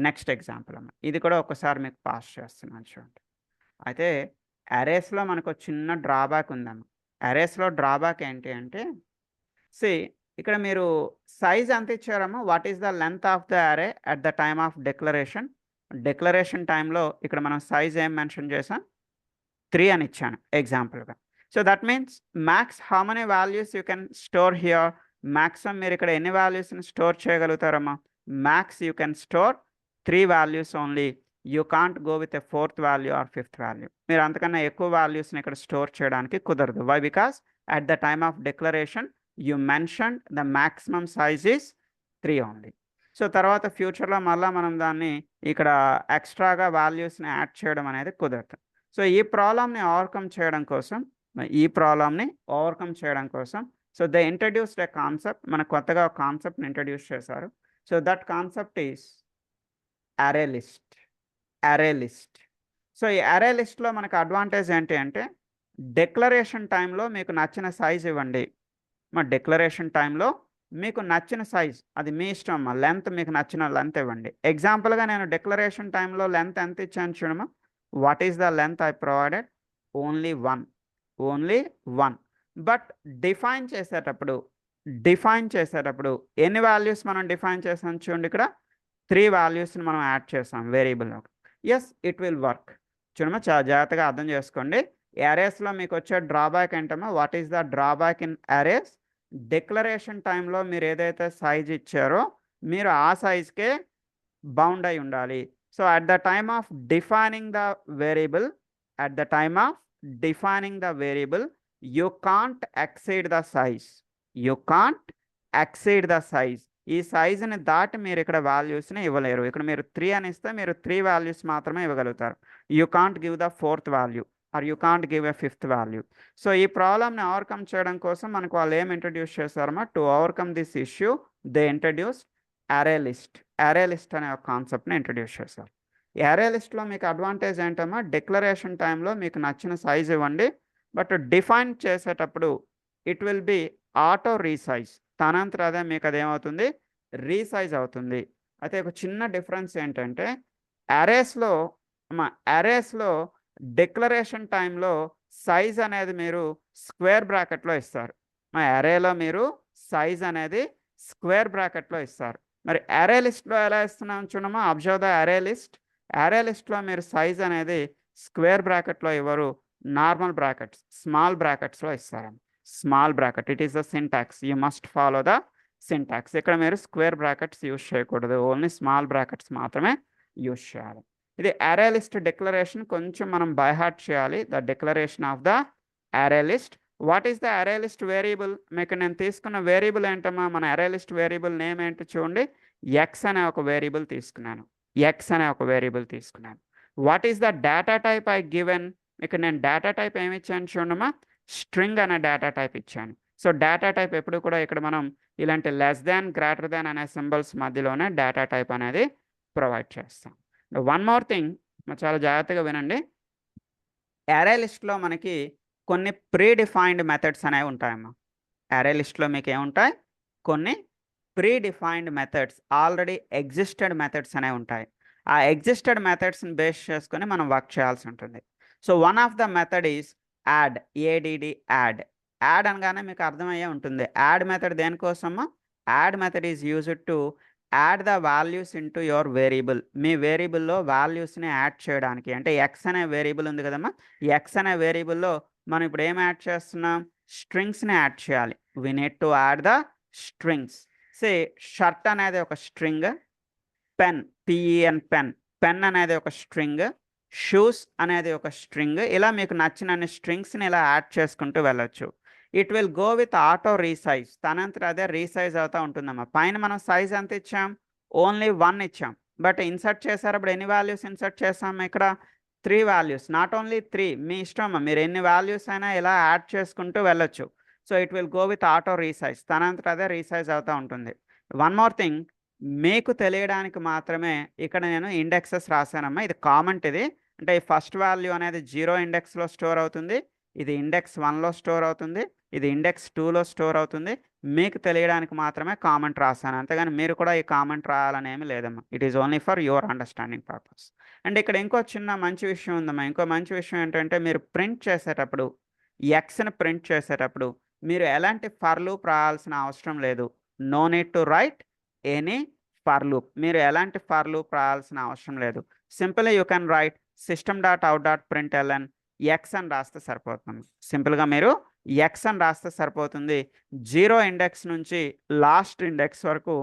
నెక్స్ట్ ఎగ్జాంపుల్ అమ్మ. ఇది కూడా ఒకసారి మీకు పాస్ చేస్తున్నాను చూడండి. అయితే అరేస్లో మనకు చిన్న డ్రాబ్యాక్ ఉందమ్మ. అరేస్లో డ్రాబ్యాక్ ఏంటి అంటే, ఇక్కడ మీరు సైజ్ ఎంత ఇచ్చారమ్మా? What is the length of the array at the time of declaration. Declaration టైంలో ఇక్కడ మనం సైజ్ ఏం మెన్షన్ చేసాం? 3 అని ఇచ్చాను ఎగ్జాంపుల్గా. So that means max how many values you can store here? Maximum మీరు ఇక్కడ ఎన్ని వాల్యూస్ని స్టోర్ చేయగలుగుతారమ్మా? Max you can store 3 values only. You can't go with a 4th value or 5th value. మీరు అంతకన్నా ఎక్కువ వాల్యూస్ని ఇక్కడ స్టోర్ చేయడానికి కుదరదు. Why? Because at the time of declaration you mention the maximum size is 3 only. So తర్వాత ఫ్యూచర్లో మళ్ళీ మనం దాన్ని ఇక్కడ ఎక్స్ట్రాగా వాల్యూస్ని యాడ్ చేయడం అనేది కుదరదు. సో ఈ ప్రాబ్లమ్ని ఓవర్కమ్ చేయడం కోసం so they introduced a concept, మనకు కొత్తగా ఒక కాన్సెప్ట్ని ఇంట్రడ్యూస్ చేశారు. So that concept is array list. So ఈ అరే లిస్ట్లో మనకు అడ్వాంటేజ్ ఏంటి అంటే, డిక్లరేషన్ టైంలో మీకు నచ్చిన సైజ్ ఇవ్వండి. మా డిక్లరేషన్ టైంలో మీకు నచ్చిన సైజ్, అది మీ ఇష్టం అమ్మా. లెంత్ మీకు నచ్చిన లెంత్ ఇవ్వండి. ఎగ్జాంపుల్గా నేను డిక్లరేషన్ టైంలో లెంత్ ఎంత ఇచ్చాను చూడమ్మా. What is the length I provided? Only one. But define చేసేటప్పుడు ఎన్ని వాల్యూస్ మనం డిఫైన్ చేసాం చూడండి. ఇక్కడ 3 వాల్యూస్ని మనం యాడ్ చేసాం వేరియబుల్లో. Yes, it will work. చూడమ్మా, చాలా జాగ్రత్తగా అర్థం చేసుకోండి. అరేస్లో మీకు వచ్చే డ్రాబ్యాక్ ఏంటమ్మా? What is the drawback in arrays? Declaration టైంలో మీరు ఏదైతే సైజ్ ఇచ్చారో మీరు ఆ సైజ్కే బౌండ్ అయి ఉండాలి. So at the time of defining the variable you can't exceed the size. ఈ సైజుని దాటి మీరు ఇక్కడ వాల్యూస్ని ఇవ్వలేరు. ఇక్కడ మీరు 3 అని ఇస్తే మీరు 3 వాల్యూస్ మాత్రమే ఇవ్వగలుగుతారు. You can't give the 4th value or you can't give a 5th value. So ఈ ప్రాబ్లమ్ని ఓవర్కమ్ చేయడం కోసం మనకు వాళ్ళు ఏం ఇంట్రడ్యూస్ చేశారమ్మా? To overcome this issue they introduce array list అనే ఒక కాన్సెప్ట్ని ఇంట్రడ్యూస్ చేశారు. ఈ అరే లిస్ట్లో మీకు అడ్వాంటేజ్ ఏంటమ్మా? డిక్లరేషన్ టైంలో మీకు నచ్చిన సైజ్ ఇవ్వండి, బట్ డిఫైన్ చేసేటప్పుడు it will be auto resize. తనంతట అదే మీకు అదేమవుతుంది? రీసైజ్ అవుతుంది. అయితే ఒక చిన్న డిఫరెన్స్ ఏంటంటే, అరేస్లో డిక్లరేషన్ టైంలో సైజ్ అనేది మీరు స్క్వేర్ బ్రాకెట్లో ఇస్తారు. మా అరేలో మీరు సైజ్ అనేది స్క్వేర్ బ్రాకెట్లో ఇస్తారు. మరి అరే లిస్ట్లో ఎలా ఇస్తున్నాం చూడమ్మా. అబ్జర్వ్ ద అరే లిస్ట్లో మీరు సైజ్ అనేది స్క్వేర్ బ్రాకెట్లో ఇవ్వరు, నార్మల్ బ్రాకెట్స్, స్మాల్ బ్రాకెట్స్లో ఇస్తారు. Small bracket, it is the syntax. You must follow the syntax. ఇక్కడ మీరు స్క్వేర్ బ్రాకెట్స్ యూజ్ చేయకూడదు, ఓన్లీ స్మాల్ బ్రాకెట్స్ మాత్రమే యూజ్ చేయాలి. ఇది అరే లిస్ట్ డిక్లరేషన్ కొంచెం మనం బై హార్ట్ చేయాలి. ద డిక్లరేషన్ ఆఫ్ ద అరే లిస్ట్. వాట్ ఈస్ ద అరే లిస్ట్ వేరియబుల్? మీకు నేను తీసుకున్న వేరియబుల్ ఏంటమ్మా? మన అరే లిస్ట్ వేరియబుల్ నేమ్ ఏంటి చూడండి. ఎక్స్ అనే ఒక వేరియబుల్ తీసుకున్నాను. What is the data type I given? ఇక్కడ నేను డేటా టైప్ ఏమి ఇచ్చాను చూడమ్మా. స్ట్రింగ్ అనే డేటా టైప్ ఇచ్చాను. సో డేటా టైప్ ఎప్పుడు కూడా ఇక్కడ మనం ఇలాంటి లెస్ దాన్, గ్రేటర్ దాన్ అనే సింబల్స్ మధ్యలోనే డేటా టైప్ అనేది ప్రొవైడ్ చేస్తాం. వన్ మోర్ థింగ్, చాలా జాగ్రత్తగా వినండి. అరే లిస్ట్లో మనకి కొన్ని ప్రీ డిఫైన్డ్ మెథడ్స్ అనేవి ఉంటాయమ్మా. అరే లిస్ట్లో మీకు ఏముంటాయి? కొన్ని pre defined methods, already existed methods అనేవి ఉంటాయి. ఆ ఎగ్జిస్టెడ్ మెథడ్స్ని బేస్ చేసుకొని మనం వర్క్ చేయాల్సి ఉంటుంది. So one of the method is add. Add అనగానే మీకు అర్థమయ్యే ఉంటుంది. యాడ్ మెథడ్ దేనికోసమా? Add method is used to add the values into your variable. మీ వేరియబుల్లో వాల్యూస్ని యాడ్ చేయడానికి. అంటే ఎక్స్ అనే వేరియబుల్ ఉంది కదమ్మా. ఎక్స్ అనే వేరియబుల్లో మనం ఇప్పుడు ఏం యాడ్ చేస్తున్నాం? స్ట్రింగ్స్ని యాడ్ చేయాలి. We need to add the strings. Say shirt అనేది ఒక స్ట్రింగ్, పెన్, పిఈఎన్ పెన్ అనేది ఒక స్ట్రింగ్, షూస్ అనేది ఒక స్ట్రింగ్. ఇలా మీకు నచ్చినన్ని స్ట్రింగ్స్ని ఇలా యాడ్ చేసుకుంటూ వెళ్ళొచ్చు. It will go with auto resize. తనంతట అదే రీసైజ్ అవుతూ ఉంటుందమ్మా. పైన మనం సైజ్ ఎంత ఇచ్చాం? ఓన్లీ 1 ఇచ్చాం. బట్ ఇన్సర్ట్ చేసేటప్పుడు ఎన్ని వాల్యూస్ ఇన్సర్ట్ చేసాం? ఇక్కడ 3 వాల్యూస్. నాట్ ఓన్లీ 3, మీ ఇష్టం అమ్మా. మీరు ఎన్ని వాల్యూస్ అయినా ఇలా యాడ్ చేసుకుంటూ వెళ్ళొచ్చు. So it will go with auto resize. తనంతట అదే రీసైజ్ అవుతూ ఉంటుంది. వన్ మోర్ థింగ్, మీకు తెలియడానికి మాత్రమే ఇక్కడ నేను ఇండెక్సెస్ రాశానమ్మా. ఇది కామెంట్. ఇది అంటే ఈ ఫస్ట్ వాల్యూ అనేది 0 ఇండెక్స్లో స్టోర్ అవుతుంది, ఇది ఇండెక్స్ 1లో స్టోర్ అవుతుంది, ఇది ఇండెక్స్ 2లో స్టోర్ అవుతుంది. మీకు తెలియడానికి మాత్రమే కామెంట్ రాశాను, అంతేగాని మీరు కూడా ఈ కామెంట్ రాయాలని ఏమి లేదమ్మా. It is only for your understanding purpose. And ఇక్కడ ఇంకో చిన్న మంచి విషయం ఉందమ్మా. ఇంకో మంచి విషయం ఏంటంటే, మీరు ప్రింట్ చేసేటప్పుడు, ఎక్స్ని ప్రింట్ చేసేటప్పుడు మీరు ఎలాంటి ఫర్ లూప్ రాయాల్సిన అవసరం లేదు. No need to write any for loop. మీరు ఎలాంటి ఫర్ లూప్ రాయాల్సిన అవసరం లేదు. Simply you can write system.out.println x అని రాస్తే సరిపోతుంది. సింపుల్గా మీరు ఎక్స్ అని రాస్తే సరిపోతుంది. 0 ఇండెక్స్ నుంచి లాస్ట్ ఇండెక్స్ వరకు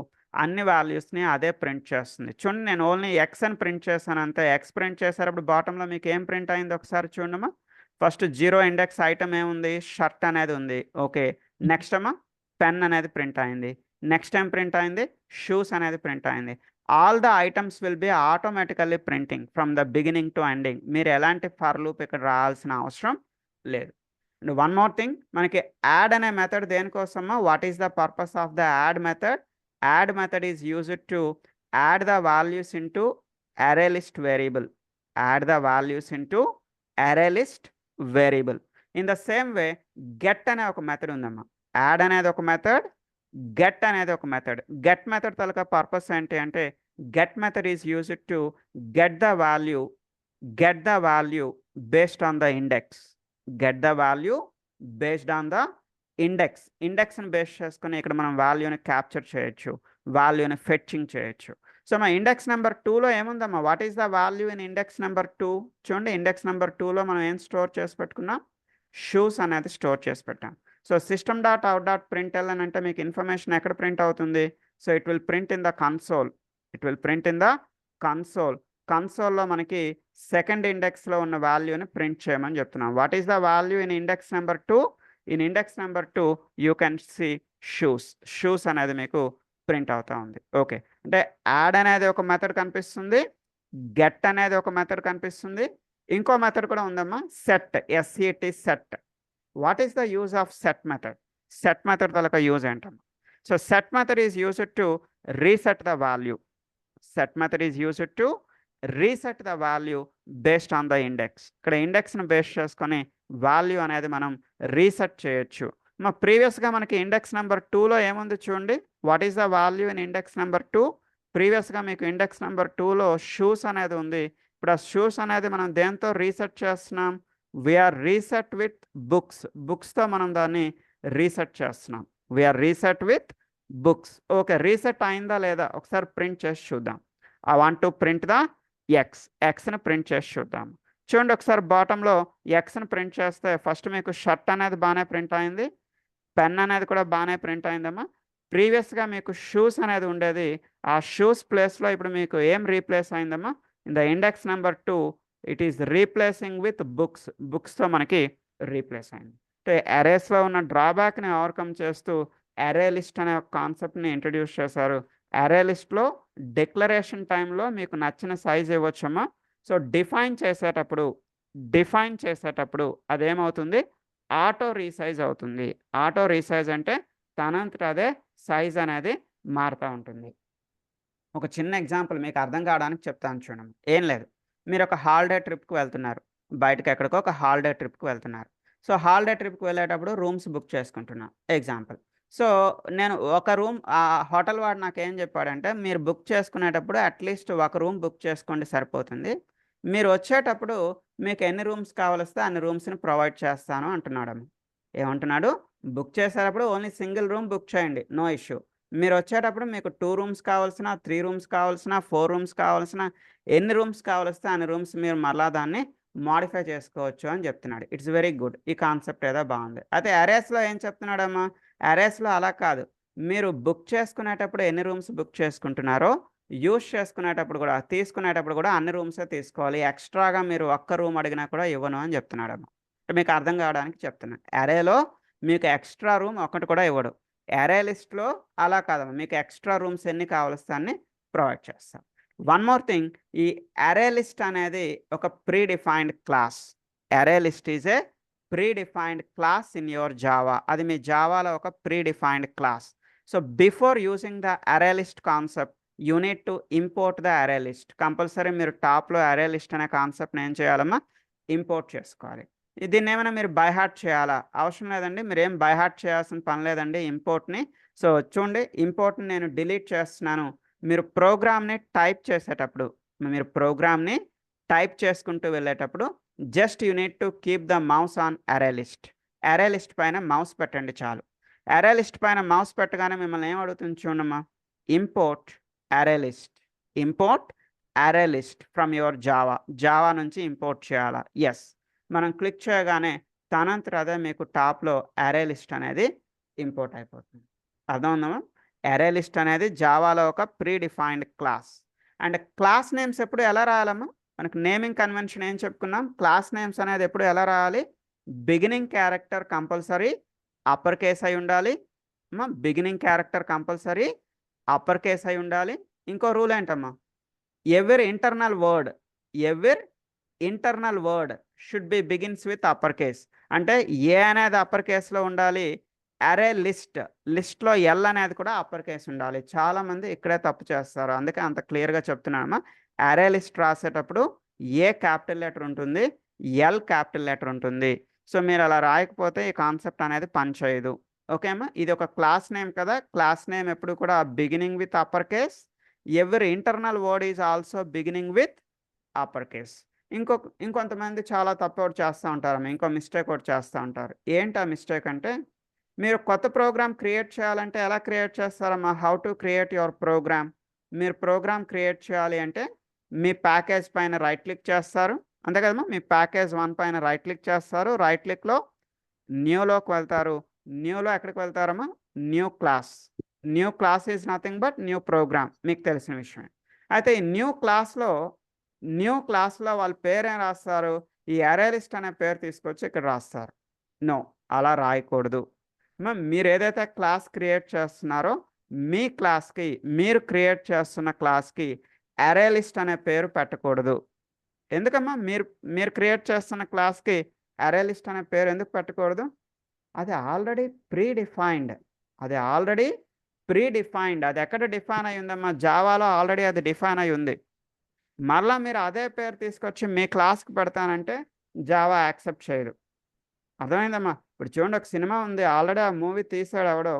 అన్ని వాల్యూస్ని అదే ప్రింట్ చేస్తుంది. చూడండి, నేను ఓన్లీ ఎక్స్ అని ప్రింట్ చేశాను అంతే. ఎక్స్ ప్రింట్ చేసేటప్పుడు బాటంలో మీకు ఏం ప్రింట్ అయింది ఒకసారి చూడమ్మా. ఫస్ట్ 0 ఇండెక్స్ ఐటమ్ ఏముంది, షర్ట్ అనేది ఉంది. ఓకే, నెక్స్ట్ అమ్మా పెన్ అనేది ప్రింట్ అయింది. నెక్స్ట్ ఏం ప్రింట్ అయింది, షూస్ అనేది ప్రింట్ అయింది. All the items will be automatically printing from the beginning to ending. మీరు ఎలాంటి ఫర్ లూప్ ఇక్కడ రావాల్సిన అవసరం లేదు. అండ్ వన్ మోర్ థింగ్, మనకి యాడ్ అనే మెథడ్ దేనికోసమా, what is the purpose of the add method? Add method is used to add the values into array list variable. Add the values into array list variable. In the same way, get అనే ఒక method ఉందమ్మా. Add అనేది ఒక method, get అనేది ఒక method. Get method తలక purpose ఏంటి అంటే, get method is used to get the value based on the index. Get the value based on the ఇండెక్స్ని బేస్ చేసుకుని ఇక్కడ మనం వాల్యూని క్యాప్చర్ చేయొచ్చు, వాల్యూని ఫెచ్చింగ్ చేయొచ్చు. సో మా ఇండెక్స్ నెంబర్ 2లో ఏముందమ్మా, what is the value in index number 2? చూడండి, ఇండెక్స్ నెంబర్ 2లో మనం ఏం స్టోర్ చేసి పెట్టుకున్నాం, షూస్ అనేది స్టోర్ చేసి పెట్టాం. సో system.out.println అంటే మీకు ఇన్ఫర్మేషన్ ఎక్కడ ప్రింట్ అవుతుంది? So it will print in the console. కన్సోల్లో మనకి సెకండ్ ఇండెక్స్లో ఉన్న వాల్యూని ప్రింట్ చేయమని చెప్తున్నాం. What is the value in index number 2? In index number 2 you can see shoes అనేది మీకు ప్రింట్ అవుతా ఉంది. ఓకే, అంటే యాడ్ అనేది ఒక మెథడ్ కనిపిస్తుంది, గెట్ అనేది ఒక మెథడ్ కనిపిస్తుంది, ఇంకో మెథడ్ కూడా ఉందమ్మా, set. What is the use of set method? Set method తలక యూజ్ ఏంటమ్మా? So set method is used to reset the value. Reset the value based on the index. ఇక్కడ ఇండెక్స్ని బేస్ చేసుకొని వాల్యూ అనేది మనం రీసెట్ చేయొచ్చు. మా ప్రీవియస్గా మనకి ఇండెక్స్ నెంబర్ 2లో ఏముంది చూడండి, what is the value in index number 2? ప్రీవియస్గా మీకు ఇండెక్స్ నెంబర్ 2లో షూస్ అనేది ఉంది. ఇప్పుడు ఆ షూస్ అనేది మనం దేంతో రీసెట్ చేస్తున్నాం? వీఆర్ రీసెట్ విత్ బుక్స్తో మనం దాన్ని రీసెట్ చేస్తున్నాం. We're reset with books. Okay, reset అయిందా లేదా ఒకసారి ప్రింట్ చేసి చూద్దాం. I want to print the ఎక్స్ని ప్రింట్ చేసి చూద్దాం. చూడండి, ఒకసారి బాటంలో ఎక్స్ని ప్రింట్ చేస్తే ఫస్ట్ మీకు షర్ట్ అనేది బాగానే ప్రింట్ అయింది, పెన్ అనేది కూడా బాగానే ప్రింట్ అయిందమ్మా. ప్రీవియస్గా మీకు షూస్ అనేది ఉండేది, ఆ షూస్ ప్లేస్లో ఇప్పుడు మీకు ఏం రీప్లేస్ అయిందమ్మా? In the index number 2 it is replacing with బుక్స్తో మనకి రీప్లేస్ అయింది. అంటే అరేస్లో ఉన్న డ్రాబ్యాక్ని ఓవర్కమ్ చేస్తూ అరే లిస్ట్ అనే ఒక కాన్సెప్ట్ని ఇంట్రడ్యూస్ చేశారు. అరే లిస్ట్లో డిక్లరేషన్ టైంలో మీకు నచ్చిన సైజ్ ఇవ్వచ్చమ్మా. సో డిఫైన్ చేసేటప్పుడు అదేమవుతుంది, ఆటో రీసైజ్ అవుతుంది. ఆటో రీసైజ్ అంటే తనంతట అదే సైజ్ అనేది మారుతూ ఉంటుంది. ఒక చిన్న ఎగ్జాంపుల్ మీకు అర్థం కావడానికి చెప్తాను చూడండి. ఏం లేదు, మీరు ఒక హాలిడే ట్రిప్కి వెళ్తున్నారు, బయటకు ఎక్కడికో ఒక హాలిడే ట్రిప్కి వెళ్తున్నారు. సో హాలిడే ట్రిప్కి వెళ్ళేటప్పుడు రూమ్స్ బుక్ చేసుకుంటున్నాను ఎగ్జాంపుల్. సో నేను ఒక రూమ్, ఆ హోటల్ వాడు నాకు ఏం చెప్పాడంటే, మీరు బుక్ చేసుకునేటప్పుడు అట్లీస్ట్ ఒక రూమ్ బుక్ చేసుకోండి సరిపోతుంది, మీరు వచ్చేటప్పుడు మీకు ఎన్ని రూమ్స్ కావాలిస్తే అన్ని రూమ్స్ని ప్రొవైడ్ చేస్తాను అంటున్నాడు. ఏమంటున్నాడు, బుక్ చేసేటప్పుడు ఓన్లీ సింగిల్ రూమ్ బుక్ చేయండి, నో ఇష్యూ. మీరు వచ్చేటప్పుడు మీకు 2 రూమ్స్ కావాల్సిన, 3 రూమ్స్ కావాల్సిన, 4 రూమ్స్ కావాల్సిన, ఎన్ని రూమ్స్ కావాలిస్తే అన్ని రూమ్స్ మీరు మళ్ళా దాన్ని మాడిఫై చేసుకోవచ్చు అని చెప్తున్నాడు. ఇట్స్ వెరీ గుడ్, ఈ కాన్సెప్ట్ ఏదో బాగుంది. అయితే అరేస్లో ఏం చెప్తున్నాడమ్మా, అరేస్లో అలా కాదు, మీరు బుక్ చేసుకునేటప్పుడు ఎన్ని రూమ్స్ బుక్ చేసుకుంటున్నారో యూజ్ చేసుకునేటప్పుడు కూడా, తీసుకునేటప్పుడు కూడా అన్ని రూమ్సే తీసుకోవాలి, ఎక్స్ట్రాగా మీరు ఒక్క రూమ్ అడిగినా కూడా ఇవ్వను అని చెప్తున్నాడమ్మా. మీకు అర్థం కావడానికి చెప్తున్నాను. అరేలో మీకు ఎక్స్ట్రా రూమ్ ఒకటి కూడా ఇవ్వడు. అరే లిస్ట్లో అలా కాదమ్మా, మీకు ఎక్స్ట్రా రూమ్స్ ఎన్ని కావాల్స్తే అన్ని ప్రొవైడ్ చేస్తాం. వన్ మోర్ థింగ్, ఈ అరే లిస్ట్ అనేది ఒక ప్రీ డిఫైన్డ్ క్లాస్. అరే list is a pre defined class in your Java. అది మీ జావాలో ఒక pre defined class. So before using the అరే list concept you need to import the అరే లిస్ట్. కంపల్సరీ మీరు టాప్లో అరే లిస్ట్ అనే కాన్సెప్ట్ని ఏం చేయాలమ్మా, ఇంపోర్ట్ చేసుకోవాలి. దీన్ని ఏమైనా మీరు బై హార్ట్ చేయాలా? అవసరం లేదండి, మీరు ఏం బై హార్ట్ చేయాల్సిన పని లేదండి ఇంపోర్ట్ని. సో చూడండి, ఇంపోర్ట్ని నేను డిలీట్ చేస్తున్నాను. మీరు ప్రోగ్రామ్ని టైప్ చేసుకుంటూ వెళ్ళేటప్పుడు just you need to keep the mouse on అరే లిస్ట్. అరే లిస్ట్ పైన మౌస్ పెట్టండి చాలు. అరే లిస్ట్ పైన మౌస్ పెట్టగానే మిమ్మల్ని ఏం అడుగుతుంది చూడమ్మా, ఇంపోర్ట్ అరే లిస్ట్ ఫ్రమ్ యువర్ జావా నుంచి ఇంపోర్ట్ చేయాలా? ఎస్. మనం క్లిక్ చేయగానే దానంతట అదే మీకు టాప్లో అరే లిస్ట్ అనేది ఇంపోర్ట్ అయిపోతుంది. అర్థమవుతుందా? అరే లిస్ట్ అనేది జావాలో ఒక pre defined class. And class names ఎప్పుడు ఎలా రాయాలమ్మా? మనకు నేమింగ్ కన్వెన్షన్ ఏం చెప్పుకున్నాం? క్లాస్ నేమ్స్ అనేది ఎప్పుడు ఎలా రాయాలి? Beginning character compulsory upper case అయి ఉండాలి. Beginning character compulsory upper case అయి ఉండాలి. ఇంకో రూల్ ఏంటమ్మా? Every internal word should be begins with upper case. అంటే ఏ అనేది అప్పర్ కేస్లో ఉండాలి. అరే లిస్ట్లో ఎల్ అనేది కూడా అప్పర్ కేస్ ఉండాలి. చాలామంది ఇక్కడే తప్పు చేస్తారు, అందుకే అంత క్లియర్గా చెప్తున్నానమ్మా. అరే లిస్ట్ రాసేటప్పుడు ఏ క్యాపిటల్ లెటర్ ఉంటుంది, ఎల్ క్యాపిటల్ లెటర్ ఉంటుంది. సో మీరు అలా రాయకపోతే ఈ కాన్సెప్ట్ అనేది పనిచేయదు. ఓకే అమ్మా, ఇది ఒక క్లాస్ నేమ్ కదా. క్లాస్ నేమ్ ఎప్పుడు కూడా beginning with upper case. Every internal word is also beginning with upper case. ఇంకొంతమంది చాలా తప్పు ఒకటి చేస్తూ ఉంటారమ్మా, ఇంకో మిస్టేక్ ఒకటి చేస్తూ ఉంటారు. ఏంటి ఆ మిస్టేక్ అంటే, మీరు కొత్త ప్రోగ్రామ్ క్రియేట్ చేయాలంటే ఎలా క్రియేట్ చేస్తారమ్మా? How to create your program. మీరు ప్రోగ్రామ్ క్రియేట్ చేయాలి అంటే మీ ప్యాకేజ్ పైన రైట్ క్లిక్ చేస్తారు, అంతే కదమ్మా. మీ ప్యాకేజ్ 1 పైన రైట్ క్లిక్ చేస్తారు. రైట్ క్లిక్లో న్యూలోకి వెళ్తారు. న్యూలో ఎక్కడికి వెళ్తారమ్మా? New class is nothing but new program, మీకు తెలిసిన విషయమే. అయితే ఈ న్యూ క్లాస్లో వాళ్ళ పేరు ఏం రాస్తారు? ఈ అరే లిస్ట్ అనే పేరు తీసుకొచ్చి ఇక్కడ రాస్తారు. నో, అలా రాయకూడదు. మీరు ఏదైతే క్లాస్ క్రియేట్ చేస్తున్నారో మీ క్లాస్కి, మీరు క్రియేట్ చేస్తున్న క్లాస్కి అరే లిస్ట్ అనే పేరు పెట్టకూడదు. ఎందుకమ్మా? మీరు క్రియేట్ చేస్తున్న క్లాస్కి అరే లిస్ట్ అనే పేరు ఎందుకు పెట్టకూడదు? అది ఆల్రెడీ ప్రీ డిఫైన్డ్. అది ఎక్కడ డిఫైన్ అయి ఉందమ్మా? జావాలో ఆల్రెడీ అది డిఫైన్ అయి ఉంది. మరలా మీరు అదే పేరు తీసుకొచ్చి మీ క్లాస్కి పెడతానంటే జావా యాక్సెప్ట్ చేయదు. అర్థమైందమ్మా? ఇప్పుడు చూడండి, ఒక సినిమా ఉంది, ఆల్రెడీ ఆ మూవీ తీసాడు ఎవడో,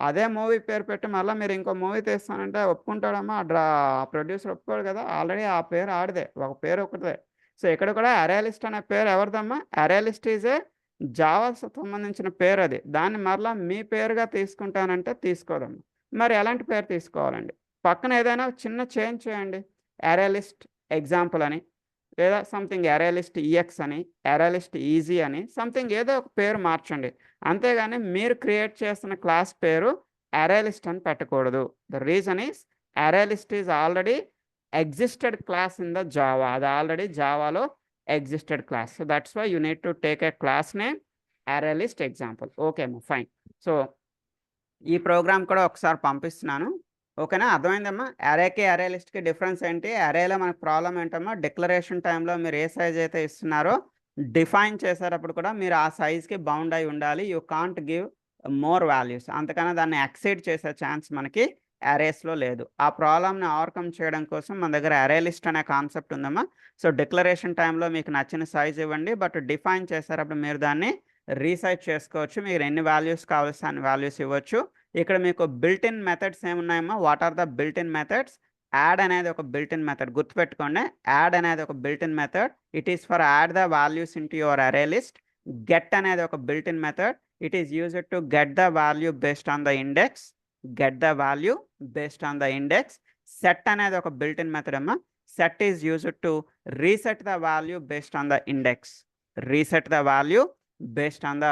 అదే మూవీ పేరు పెట్టి మళ్ళీ మీరు ఇంకో మూవీ తీస్తానంటే ఒప్పుకుంటాడమ్మా? ప్రొడ్యూసర్ ఒప్పుకోడు కదా. ఆల్రెడీ ఆ పేరు ఆడిదే, ఒక పేరు ఒకటిదే. సో ఇక్కడ కూడా అరే లిస్ట్ అనే పేరు ఎవరిదమ్మా? అరే లిస్ట్ ఈజ్ ఏ జావా సంబంధించిన పేరు. అది దాన్ని మరలా మీ పేరుగా తీసుకుంటానంటే తీసుకోదమ్మా. మరి ఎలాంటి పేరు తీసుకోవాలండి? పక్కన ఏదైనా చిన్న చేంజ్ చేయండి, అరే లిస్ట్ ఎగ్జాంపుల్ అని, లేదా సంథింగ్ అరే లిస్ట్ ఈఎక్స్ అని, అరే లిస్ట్ ఈజీ అని, సంథింగ్ ఏదో ఒక పేరు మార్చండి. అంతేగాని మీరు క్రియేట్ చేస్తున్న క్లాస్ పేరు అరే లిస్ట్ అని పెట్టకూడదు. The reason is array list is already existed class in the Java. అది ఆల్రెడీ జావాలో existed class. So that's why you need to take a class name array list example. Okay అమ్మా, fine. So ఈ program కూడా ఒకసారి పంపిస్తున్నాను. ఓకేనా? అర్థమైందమ్మా? అరేకి అరే లిస్ట్కి డిఫరెన్స్ ఏంటి? అరేలో మనకు ప్రాబ్లం ఏంటమ్మా? డిక్లరేషన్ టైంలో మీరు ఏ సైజ్ అయితే ఇస్తున్నారో డిఫైన్ చేసేటప్పుడు కూడా మీరు ఆ సైజ్కి బౌండ్ అయి ఉండాలి. You can't give more values. అంతకన్నా దాన్ని ఎక్సీడ్ చేసే ఛాన్స్ మనకి అరేస్లో లేదు. ఆ ప్రాబ్లమ్ని ఓవర్కమ్ చేయడం కోసం మన దగ్గర అరే లిస్ట్ అనే కాన్సెప్ట్ ఉందమ్మా. సో డిక్లరేషన్ టైంలో మీకు నచ్చిన సైజ్ ఇవ్వండి, బట్ డిఫైన్ చేసేటప్పుడు మీరు దాన్ని రీసైజ్ చేసుకోవచ్చు. మీరు ఎన్ని వాల్యూస్ కావాల్సిన అన్ని వాల్యూస్ ఇవ్వచ్చు. ఇక్కడ మీకు బిల్ట్ ఇన్ మెథడ్స్ ఏమున్నాయమ్మా? What are the built in methods? Add అనేది ఒక బిల్ట్ ఇన్ మెథడ్, గుర్తుపెట్టుకోండి. యాడ్ అనేది ఒక built in method. It is for add the values in to your array list. Get అనేది ఒక built in method. It is used to get the value based on the index. Set అనేది ఒక built in method అమ్మా. Set is used to reset the value based on the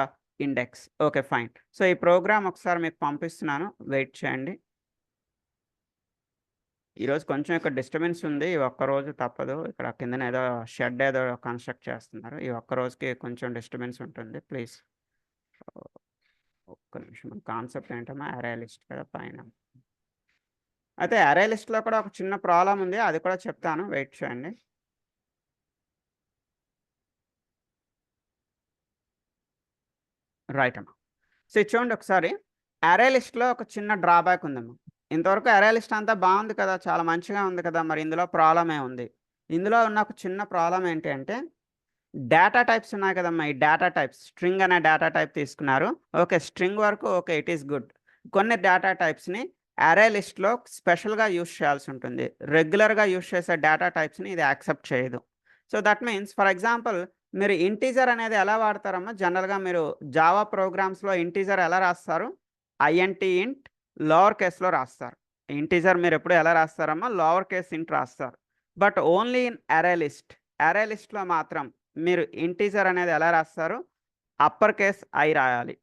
index. Okay, fine. So ఈ programme ఒకసారి మీకు పంపిస్తున్నాను, wait చేయండి. ఈరోజు కొంచెం ఇక్కడ డిస్టర్బెన్స్ ఉంది. ఈ ఒక్కరోజు తప్పదు. ఇక్కడ కిందన ఏదో షెడ్ ఏదో కన్స్ట్రక్ట్ చేస్తున్నారు. ఈ ఒక్కరోజుకి కొంచెం డిస్టర్బెన్స్ ఉంటుంది. ప్లీజ్ ఒక్క నిమిషం. కాన్సెప్ట్ ఏంటమ్మా? అరే లిస్ట్ కదా పైన. అయితే అరే లిస్ట్లో కూడా ఒక చిన్న ప్రాబ్లం ఉంది, అది కూడా చెప్తాను, వెయిట్ చేయండి. రైట్ అమ్మా. సో చూడండి ఒకసారి, అరే లిస్ట్లో ఒక చిన్న డ్రాబ్యాక్ ఉందమ్మా. ఇంతవరకు అరే లిస్ట్ అంతా బాగుంది కదా, చాలా మంచిగా ఉంది కదా, మరి ఇందులో ప్రాబ్లమే ఉంది. ఇందులో ఉన్న ఒక చిన్న ప్రాబ్లం ఏంటి అంటే, డేటా టైప్స్ ఉన్నాయి కదమ్మా. ఈ డేటా టైప్స్, స్ట్రింగ్ అనే డేటా టైప్ తీసుకున్నారు. ఓకే, స్ట్రింగ్ వరకు ఓకే, ఇట్ ఈస్ గుడ్. కొన్ని డేటా టైప్స్ని అరే లిస్ట్లో స్పెషల్గా యూస్ చేయాల్సి ఉంటుంది. రెగ్యులర్గా యూస్ చేసే డేటా టైప్స్ని ఇది యాక్సెప్ట్ చేయదు. So that means, for example, మీరు ఇంటీజర్ అనేది ఎలా వాడతారమ్మా? జనరల్గా మీరు జావా ప్రోగ్రామ్స్లో ఇంటీజర్ ఎలా రాస్తారు? ఐఎన్టీ ఇంట్ లోవర్ కేస్లో రాస్తారు. ఇంటీజర్ మీరు ఎప్పుడు ఎలా రాస్తారమ్మా? లోవర్ కేస్ ఇంట్ రాస్తారు. బట్ ఓన్లీ ఇన్ అరే లిస్ట్లో మాత్రం మీరు ఇంటీజర్ అనేది ఎలా రాస్తారు? అప్పర్ కేస్ ఐ రాయాలి.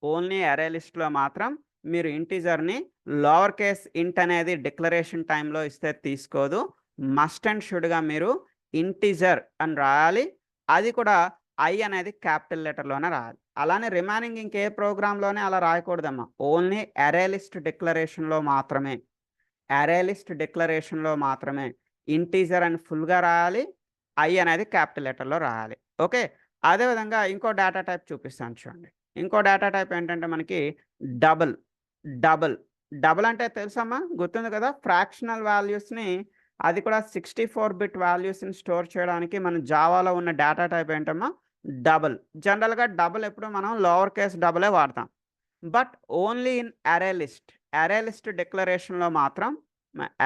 ఓన్లీ అరే లిస్ట్లో మాత్రం మీరు ఇంటీజర్ని లోవర్ కేస్ ఇంట్ అనేది డిక్లరేషన్ టైంలో ఇస్తే తీసుకోదు. మస్ట్ అండ్ షుడ్గా మీరు ఇంటీజర్ అని రాయాలి. అది కూడా ఐ అనేది క్యాపిటల్ లెటర్లోనే రాయాలి. అలానే రిమైనింగ్ ఇంకే ప్రోగ్రాంలోనే అలా రాయకూడదమ్మా. ఓన్లీ అరే లిస్ట్ డిక్లరేషన్లో మాత్రమే, అరే లిస్ట్ డిక్లరేషన్లో మాత్రమే ఇంటీజర్ అని ఫుల్గా రాయాలి, ఐ అనేది క్యాపిటల్ లెటర్లో రాయాలి. ఓకే, అదేవిధంగా ఇంకో డేటా టైప్ చూపిస్తాను చూడండి. ఇంకో డేటా టైప్ ఏంటంటే మనకి డబుల్. డబుల్ డబుల్ అంటే తెలుసమ్మా, గుర్తుంది కదా, ఫ్రాక్షనల్ వాల్యూస్ని, అది కూడా 64 బిట్ వాల్యూస్ని స్టోర్ చేయడానికి మన జావాలో ఉన్న డేటా టైప్ ఏంటమ్మా, డబుల్. జనరల్గా డబుల్ ఎప్పుడు మనం లోవర్ కేస్ డబులే వాడతాం, but only in array list. Array list డిక్లరేషన్లో మాత్రం,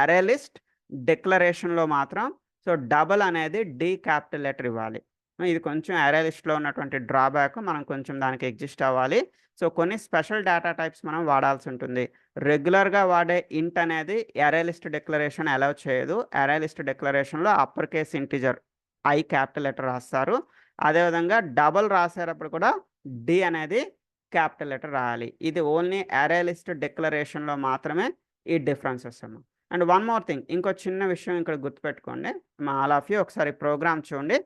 అరే లిస్ట్ డిక్లరేషన్లో మాత్రం సో డబుల్ అనేది డి క్యాపిటల్ లెటర్ ఇవ్వాలి. ఇది కొంచెం అరే లిస్ట్లో ఉన్నటువంటి డ్రాబ్యాక్, మనం కొంచెం దానికి ఎగ్జిస్ట్ అవ్వాలి. సో కొన్ని స్పెషల్ డేటా టైప్స్ మనం వాడాల్సి ఉంటుంది. రెగ్యులర్గా వాడే ఇంట్ అనేది అరే లిస్ట్ డిక్లరేషన్ అలౌ చేయదు. అరే లిస్ట్ డిక్లరేషన్లో upper case integer I capital letter రాస్తారు. అదేవిధంగా డబుల్ రాసేటప్పుడు కూడా డి అనేది క్యాపిటల్ లెటర్ రాయాలి. ఇది ఓన్లీ అరే లిస్ట్ డిక్లరేషన్లో మాత్రమే ఈ డిఫరెన్సెస్ అమ్మా. అండ్ వన్ మోర్ థింగ్, ఇంకో చిన్న విషయం ఇక్కడ గుర్తుపెట్టుకోండి. మా ఆల్ ఆఫ్ యూ ఒకసారి ప్రోగ్రామ్ చూడండి.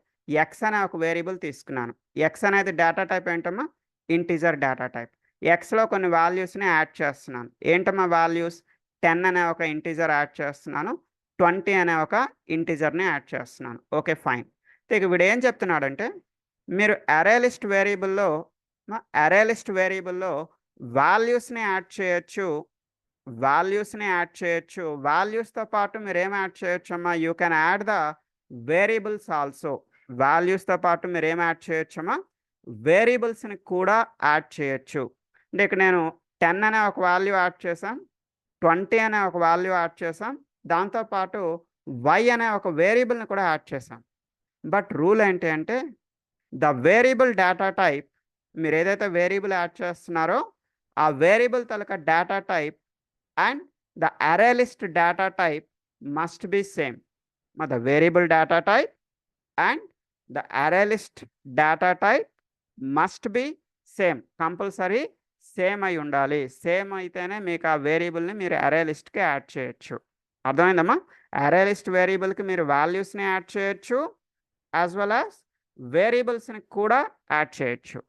ఎక్స్ అనే ఒక వేరియబుల్ తీసుకున్నాను. ఎక్స్ అనేది డేటా టైప్ ఏంటమ్మా, ఇంటిజర్ డేటా టైప్. ఎక్స్లో కొన్ని వాల్యూస్ని యాడ్ చేస్తున్నాను. ఏంటమ్మా వాల్యూస్, 10 అనే ఒక ఇంటిజర్ యాడ్ చేస్తున్నాను, 20 అనే ఒక ఇంటిజర్ని యాడ్ చేస్తున్నాను. Okay fine. ఇక వీడు ఏం చెప్తున్నాడంటే, మీరు అరే లిస్ట్ వేరియబుల్లో వాల్యూస్ని యాడ్ చేయొచ్చు. వాల్యూస్తో పాటు మీరు ఏం యాడ్ చేయొచ్చు అమ్మా, you can add the variables also. వాల్యూస్తో పాటు మీరు ఏం యాడ్ చేయొచ్చమ్మా, వేరియబుల్స్ని కూడా యాడ్ చేయొచ్చు. అంటే ఇక్కడ నేను 10 అనే ఒక వాల్యూ యాడ్ చేసాం, 20 అనే ఒక వాల్యూ యాడ్ చేసాం, దాంతోపాటు వై అనే ఒక వేరియబుల్ని కూడా యాడ్ చేసాం. బట్ రూల్ ఏంటి అంటే, ద వేరియబుల్ డేటా టైప్, మీరు ఏదైతే వేరియబుల్ యాడ్ చేస్తున్నారో ఆ variable taluka data type and the అరే list data type must be same. The variable data type and the అరే list data type must be same, compulsory same అయి ఉండాలి. Same అయితేనే మీకు ఆ వేరియబుల్ని మీరు అరే లిస్ట్కి యాడ్ చేయొచ్చు. అర్థమైందమ్మా? అరే లిస్ట్ వేరియబుల్కి మీరు వాల్యూస్ని యాడ్ చేయొచ్చు, యాజ్ వెల్ యాజ్ వేరియబుల్స్ని కూడా యాడ్ చేయొచ్చు.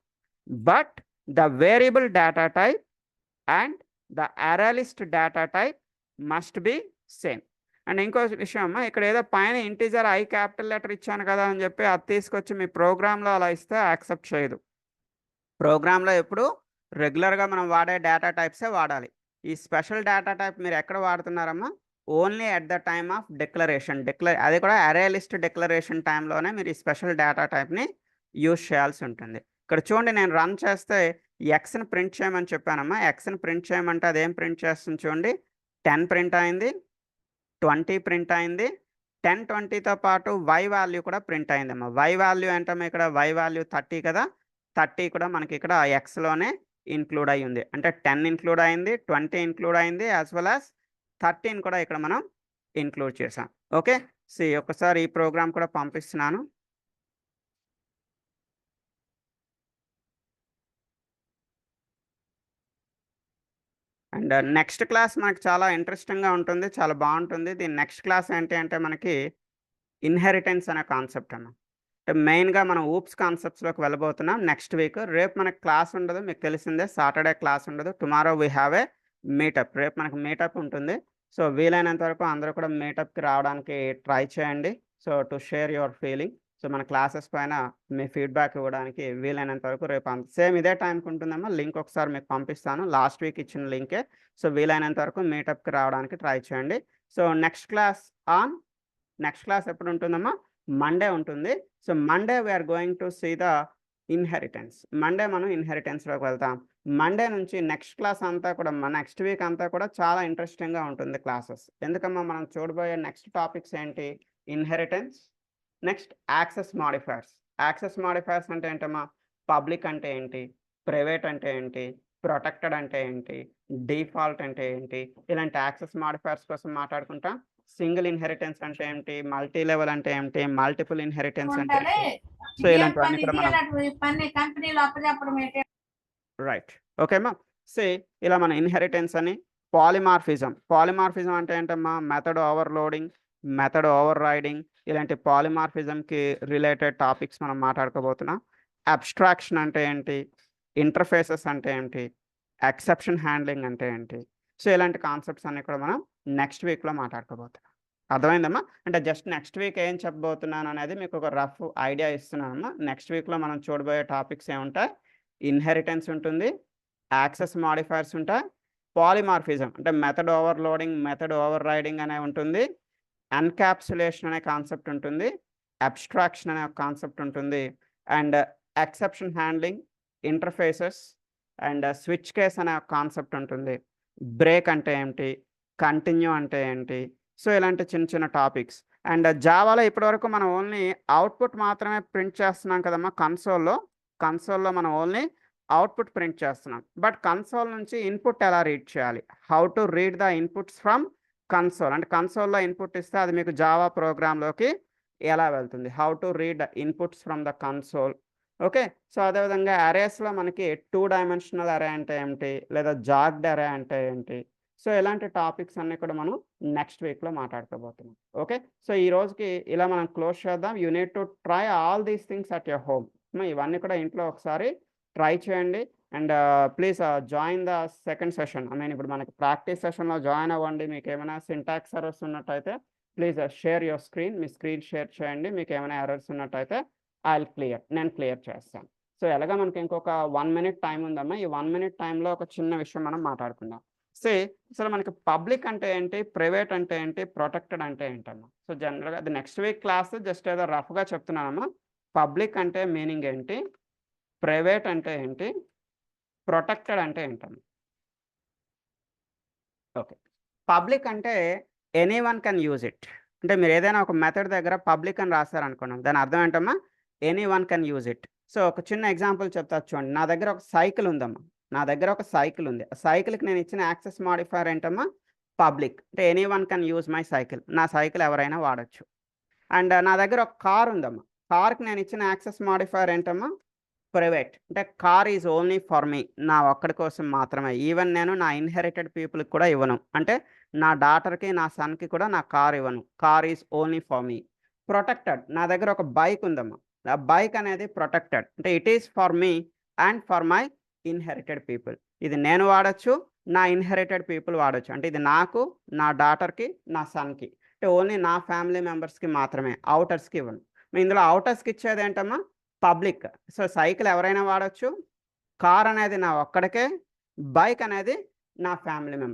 But the variable data type and the అరే list data type must be same. And ఇంకో విషయం అమ్మా, ఇక్కడ ఏదో పైన ఇంటిజర్ ఐ క్యాపిటల్ లెటర్ ఇచ్చాను కదా అని చెప్పి అది తీసుకొచ్చి మీ ప్రోగ్రాంలో అలా ఇస్తే యాక్సెప్ట్ చేయదు. ప్రోగ్రాంలో ఎప్పుడు రెగ్యులర్గా మనం వాడే డేటా టైప్సే వాడాలి. ఈ స్పెషల్ డేటా టైప్ మీరు ఎక్కడ వాడుతున్నారమ్మా, only at the time of declaration. అది కూడా అరే లిస్ట్ డిక్లరేషన్ టైంలోనే మీరు ఈ స్పెషల్ డేటా టైప్ని యూజ్ చేయాల్సి ఉంటుంది. ఇక్కడ చూడండి, నేను రన్ చేస్తే ఎక్స్ని ప్రింట్ చేయమని చెప్పానమ్మా. ఎక్స్ని ప్రింట్ చేయమంటే అదేం ప్రింట్ చేస్తుంది చూడండి, 10 ప్రింట్ అయింది, 20 ప్రింట్ అయింది, 10, 20తో పాటు వై వాల్యూ కూడా ప్రింట్ అయిందమ్మా. వై వాల్యూ ఏంటమ్మా, ఇక్కడ వై వాల్యూ 30 కదా, 30 కూడా మనకి ఇక్కడ ఎక్స్లోనే ఇంక్లూడ్ అయి ఉంది. అంటే 10 ఇంక్లూడ్ అయింది, 20 ఇంక్లూడ్ అయింది, యాజ్ వెల్ యాజ్ 13 కూడా ఇక్కడ మనం ఇంక్లూడ్ చేసాం. ఓకే, ఒకసారి ఈ ప్రోగ్రామ్ కూడా పంపిస్తున్నాను. అండ్ నెక్స్ట్ క్లాస్ మనకి చాలా ఇంట్రెస్టింగ్గా ఉంటుంది, చాలా బాగుంటుంది. దీని నెక్స్ట్ క్లాస్ ఏంటి అంటే మనకి ఇన్హెరిటెన్స్ అనే కాన్సెప్ట్ అన్న. అంటే మెయిన్గా మనం ఊప్స్ కాన్సెప్ట్స్లోకి వెళ్ళబోతున్నాం నెక్స్ట్ వీక్. రేపు మనకి క్లాస్ ఉండదు, మీకు తెలిసిందే, సాటర్డే క్లాస్ ఉండదు. Tomorrow we have a meetup. రేపు మనకు మీటప్ ఉంటుంది. సో వీలైనంత వరకు అందరూ కూడా మీటప్కి రావడానికి ట్రై చేయండి. So to share your feeling. So మన క్లాసెస్ పైన మీ ఫీడ్బ్యాక్ ఇవ్వడానికి వీలైనంత వరకు రేపు సేమ్ ఇదే టైంకి ఉంటుందమ్మా. లింక్ ఒకసారి మీకు పంపిస్తాను, లాస్ట్ వీక్ ఇచ్చిన లింకే. సో వీలైనంత వరకు మీటప్కి రావడానికి ట్రై చేయండి. సో నెక్స్ట్ క్లాస్ ఎప్పుడు ఉంటుందమ్మా, మండే ఉంటుంది. So Monday we are going to see the inheritance. Monday మనం ఇన్హెరిటెన్స్లోకి వెళ్తాం. మండే నుంచి నెక్స్ట్ క్లాస్ అంతా కూడా, నెక్స్ట్ వీక్ అంతా కూడా చాలా ఇంట్రెస్టింగ్గా ఉంటుంది క్లాసెస్. ఎందుకమ్మా, మనం చూడబోయే నెక్స్ట్ టాపిక్స్ ఏంటి, inheritance, next access modifiers. Access modifiers అంటే ఏంటమ్మా, పబ్లిక్ అంటే ఏంటి, ప్రైవేట్ అంటే ఏంటి, ప్రొటెక్టెడ్ అంటే ఏంటి, డిఫాల్ట్ అంటే ఏంటి, ఇలాంటి యాక్సెస్ మాడిఫైర్స్ కోసం మాట్లాడుకుంటాం. సింగిల్ ఇన్హెరిటెన్స్ అంటే ఏంటి, మల్టీ లెవెల్ అంటే ఏంటి, మల్టిపుల్ ఇన్హెరిటెన్స్ అంటే ఏంటి, సో ఇలాంటివన్నీ కూడా మనం కంపెనీలో అప్పచెప్పడం ఏంటి? రైట్ ఓకేమ్మా. సే ఇలా మన ఇన్హెరిటెన్స్ అని పాలిమార్ఫిజం అంటే ఏంటమ్మా method overloading, method over riding, ఇలాంటి పాలిమార్ఫిజంకి రిలేటెడ్ టాపిక్స్ మనం మాట్లాడుకోబోతున్నాం. అబ్స్ట్రాక్షన్ అంటే ఏంటి, ఇంటర్ఫేసెస్ అంటే ఏంటి, ఎక్సెప్షన్ హ్యాండ్లింగ్ అంటే ఏంటి, సో ఇలాంటి కాన్సెప్ట్స్ అన్ని కూడా మనం నెక్స్ట్ వీక్లో మాట్లాడుకోబోతున్నాం. అర్థమైందమ్మా? అంటే జస్ట్ నెక్స్ట్ వీక్ ఏం చెప్పబోతున్నాను అనేది మీకు ఒక రఫ్ ఐడియా ఇస్తున్నానమ్మా. నెక్స్ట్ వీక్లో మనం చూడబోయే టాపిక్స్ ఏముంటాయి, ఇన్హెరిటెన్స్ ఉంటుంది, యాక్సెస్ మాడిఫైర్స్ ఉంటాయి, పాలిమార్ఫిజం అంటే method overloading, method over riding అనే ఉంటుంది, ఎన్కాప్సులేషన్ అనే కాన్సెప్ట్ ఉంటుంది, అబ్స్ట్రాక్షన్ అనే ఒక కాన్సెప్ట్ ఉంటుంది, and exception handling, interfaces and switch case అనే ఒక కాన్సెప్ట్ ఉంటుంది, బ్రేక్ అంటే ఏంటి, కంటిన్యూ అంటే ఏంటి, సో ఇలాంటి చిన్న చిన్న టాపిక్స్. అండ్ జావాలో ఇప్పటివరకు మనం ఓన్లీ అవుట్పుట్ మాత్రమే ప్రింట్ చేస్తున్నాం కదమ్మా. కన్సోల్లో మనం ఓన్లీ అవుట్పుట్ ప్రింట్ చేస్తున్నాం. బట్ కన్సోల్ నుంచి ఇన్పుట్ ఎలా రీడ్ చేయాలి, how to read the inputs from console, అంటే కన్సోల్లో ఇన్పుట్ ఇస్తే అది మీకు జావా ప్రోగ్రాంలోకి ఎలా వెళ్తుంది, how to read inputs from the console. Okay, so అదేవిధంగా అరేస్లో మనకి 2 డైమెన్షనల్ అరే అంటే ఏంటి, లేదా జాగ్డ్ అరే అంటే ఏంటి, సో ఇలాంటి టాపిక్స్ అన్నీ కూడా మనం నెక్స్ట్ వీక్లో మాట్లాడుకోబోతున్నాం. ఓకే, సో ఈ రోజుకి ఇలా మనం క్లోజ్ చేద్దాం. You need to try all these things at your home. ఇవన్నీ కూడా ఇంట్లో ఒకసారి ట్రై చేయండి. And please join the second session. ఇప్పుడు మనకి ప్రాక్టీస్ సెషన్లో జాయిన్ అవ్వండి. మీకు ఏమైనా సింటాక్స్ ఎర్రర్స్ ఉన్నట్టయితే please share your screen, me screen share చేయండి. మీకు ఏమైనా ఎర్రర్స్ ఉన్నట్టయితే నేను క్లియర్ చేస్తాను. సో ఎలాగా మనకి ఇంకొక 1 minute టైం ఉందమ్మా. ఈ 1 minute టైంలో ఒక చిన్న విషయం మనం మాట్లాడుకుందాం. అసలు మనకి పబ్లిక్ అంటే ఏంటి, ప్రైవేట్ అంటే ఏంటి, ప్రొటెక్టెడ్ అంటే ఏంటమ్మా. సో జనరల్గా అది నెక్స్ట్ వీక్ క్లాస్ జస్ట్ ఏదో రఫ్గా చెప్తున్నానమ్మా. పబ్లిక్ అంటే మీనింగ్ ఏంటి, ప్రైవేట్ అంటే ఏంటి, ప్రొటెక్టెడ్ అంటే ఏంటమ్మా. ఓకే, పబ్లిక్ అంటే any one can use it. అంటే మీరు ఏదైనా ఒక మెథడ్ దగ్గర పబ్లిక్ అని రాశారనుకున్నాం, దాని అర్థం ఏంటమ్మా, any one can use it. So ఒక చిన్న ఎగ్జాంపుల్ చెప్తా చూడండి. నా దగ్గర ఒక సైకిల్ ఉందమ్మా, నా దగ్గర ఒక సైకిల్ ఉంది. ఆ సైకిల్కి నేను ఇచ్చిన యాక్సెస్ మాడిఫైర్ ఏంటమ్మా, పబ్లిక్. అంటే any one can use my cycle, నా సైకిల్ ఎవరైనా వాడచ్చు. అండ్ నా దగ్గర ఒక కార్ ఉందమ్మా, కార్కి నేను ఇచ్చిన యాక్సెస్ మాడిఫైర్ ఏంటమ్మా, ప్రైవేట్. అంటే car is only for me, నా ఒక్కడి కోసం మాత్రమే. ఈవెన్ నేను నా ఇన్హెరిటెడ్ పీపుల్కి కూడా ఇవ్వను, అంటే నా డాటర్కి నా సన్కి కూడా నా కార్ ఇవ్వను. Car is only for me. Protected, నా దగ్గర ఒక బైక్ ఉందమ్మా, ఆ బైక్ అనేది ప్రొటెక్టెడ్. అంటే it is for me and for my inherited people. ఇది నేను వాడచ్చు, నా ఇన్హెరిటెడ్ పీపుల్ వాడచ్చు. అంటే ఇది నాకు, నా డాటర్కి, నా సన్కి, అంటే ఓన్లీ నా ఫ్యామిలీ మెంబర్స్కి మాత్రమే, అవుటర్స్కి ఇవ్వను. ఇందులో అవుటర్స్కి ఇచ్చేది ఏంటమ్మా, పబ్లిక్. సో సైకిల్ ఎవరైనా వాడచ్చు, కార్ అనేది నా ఒక్కడికే, బైక్ అనేది నా ఫ్యామిలీ మెంబర్.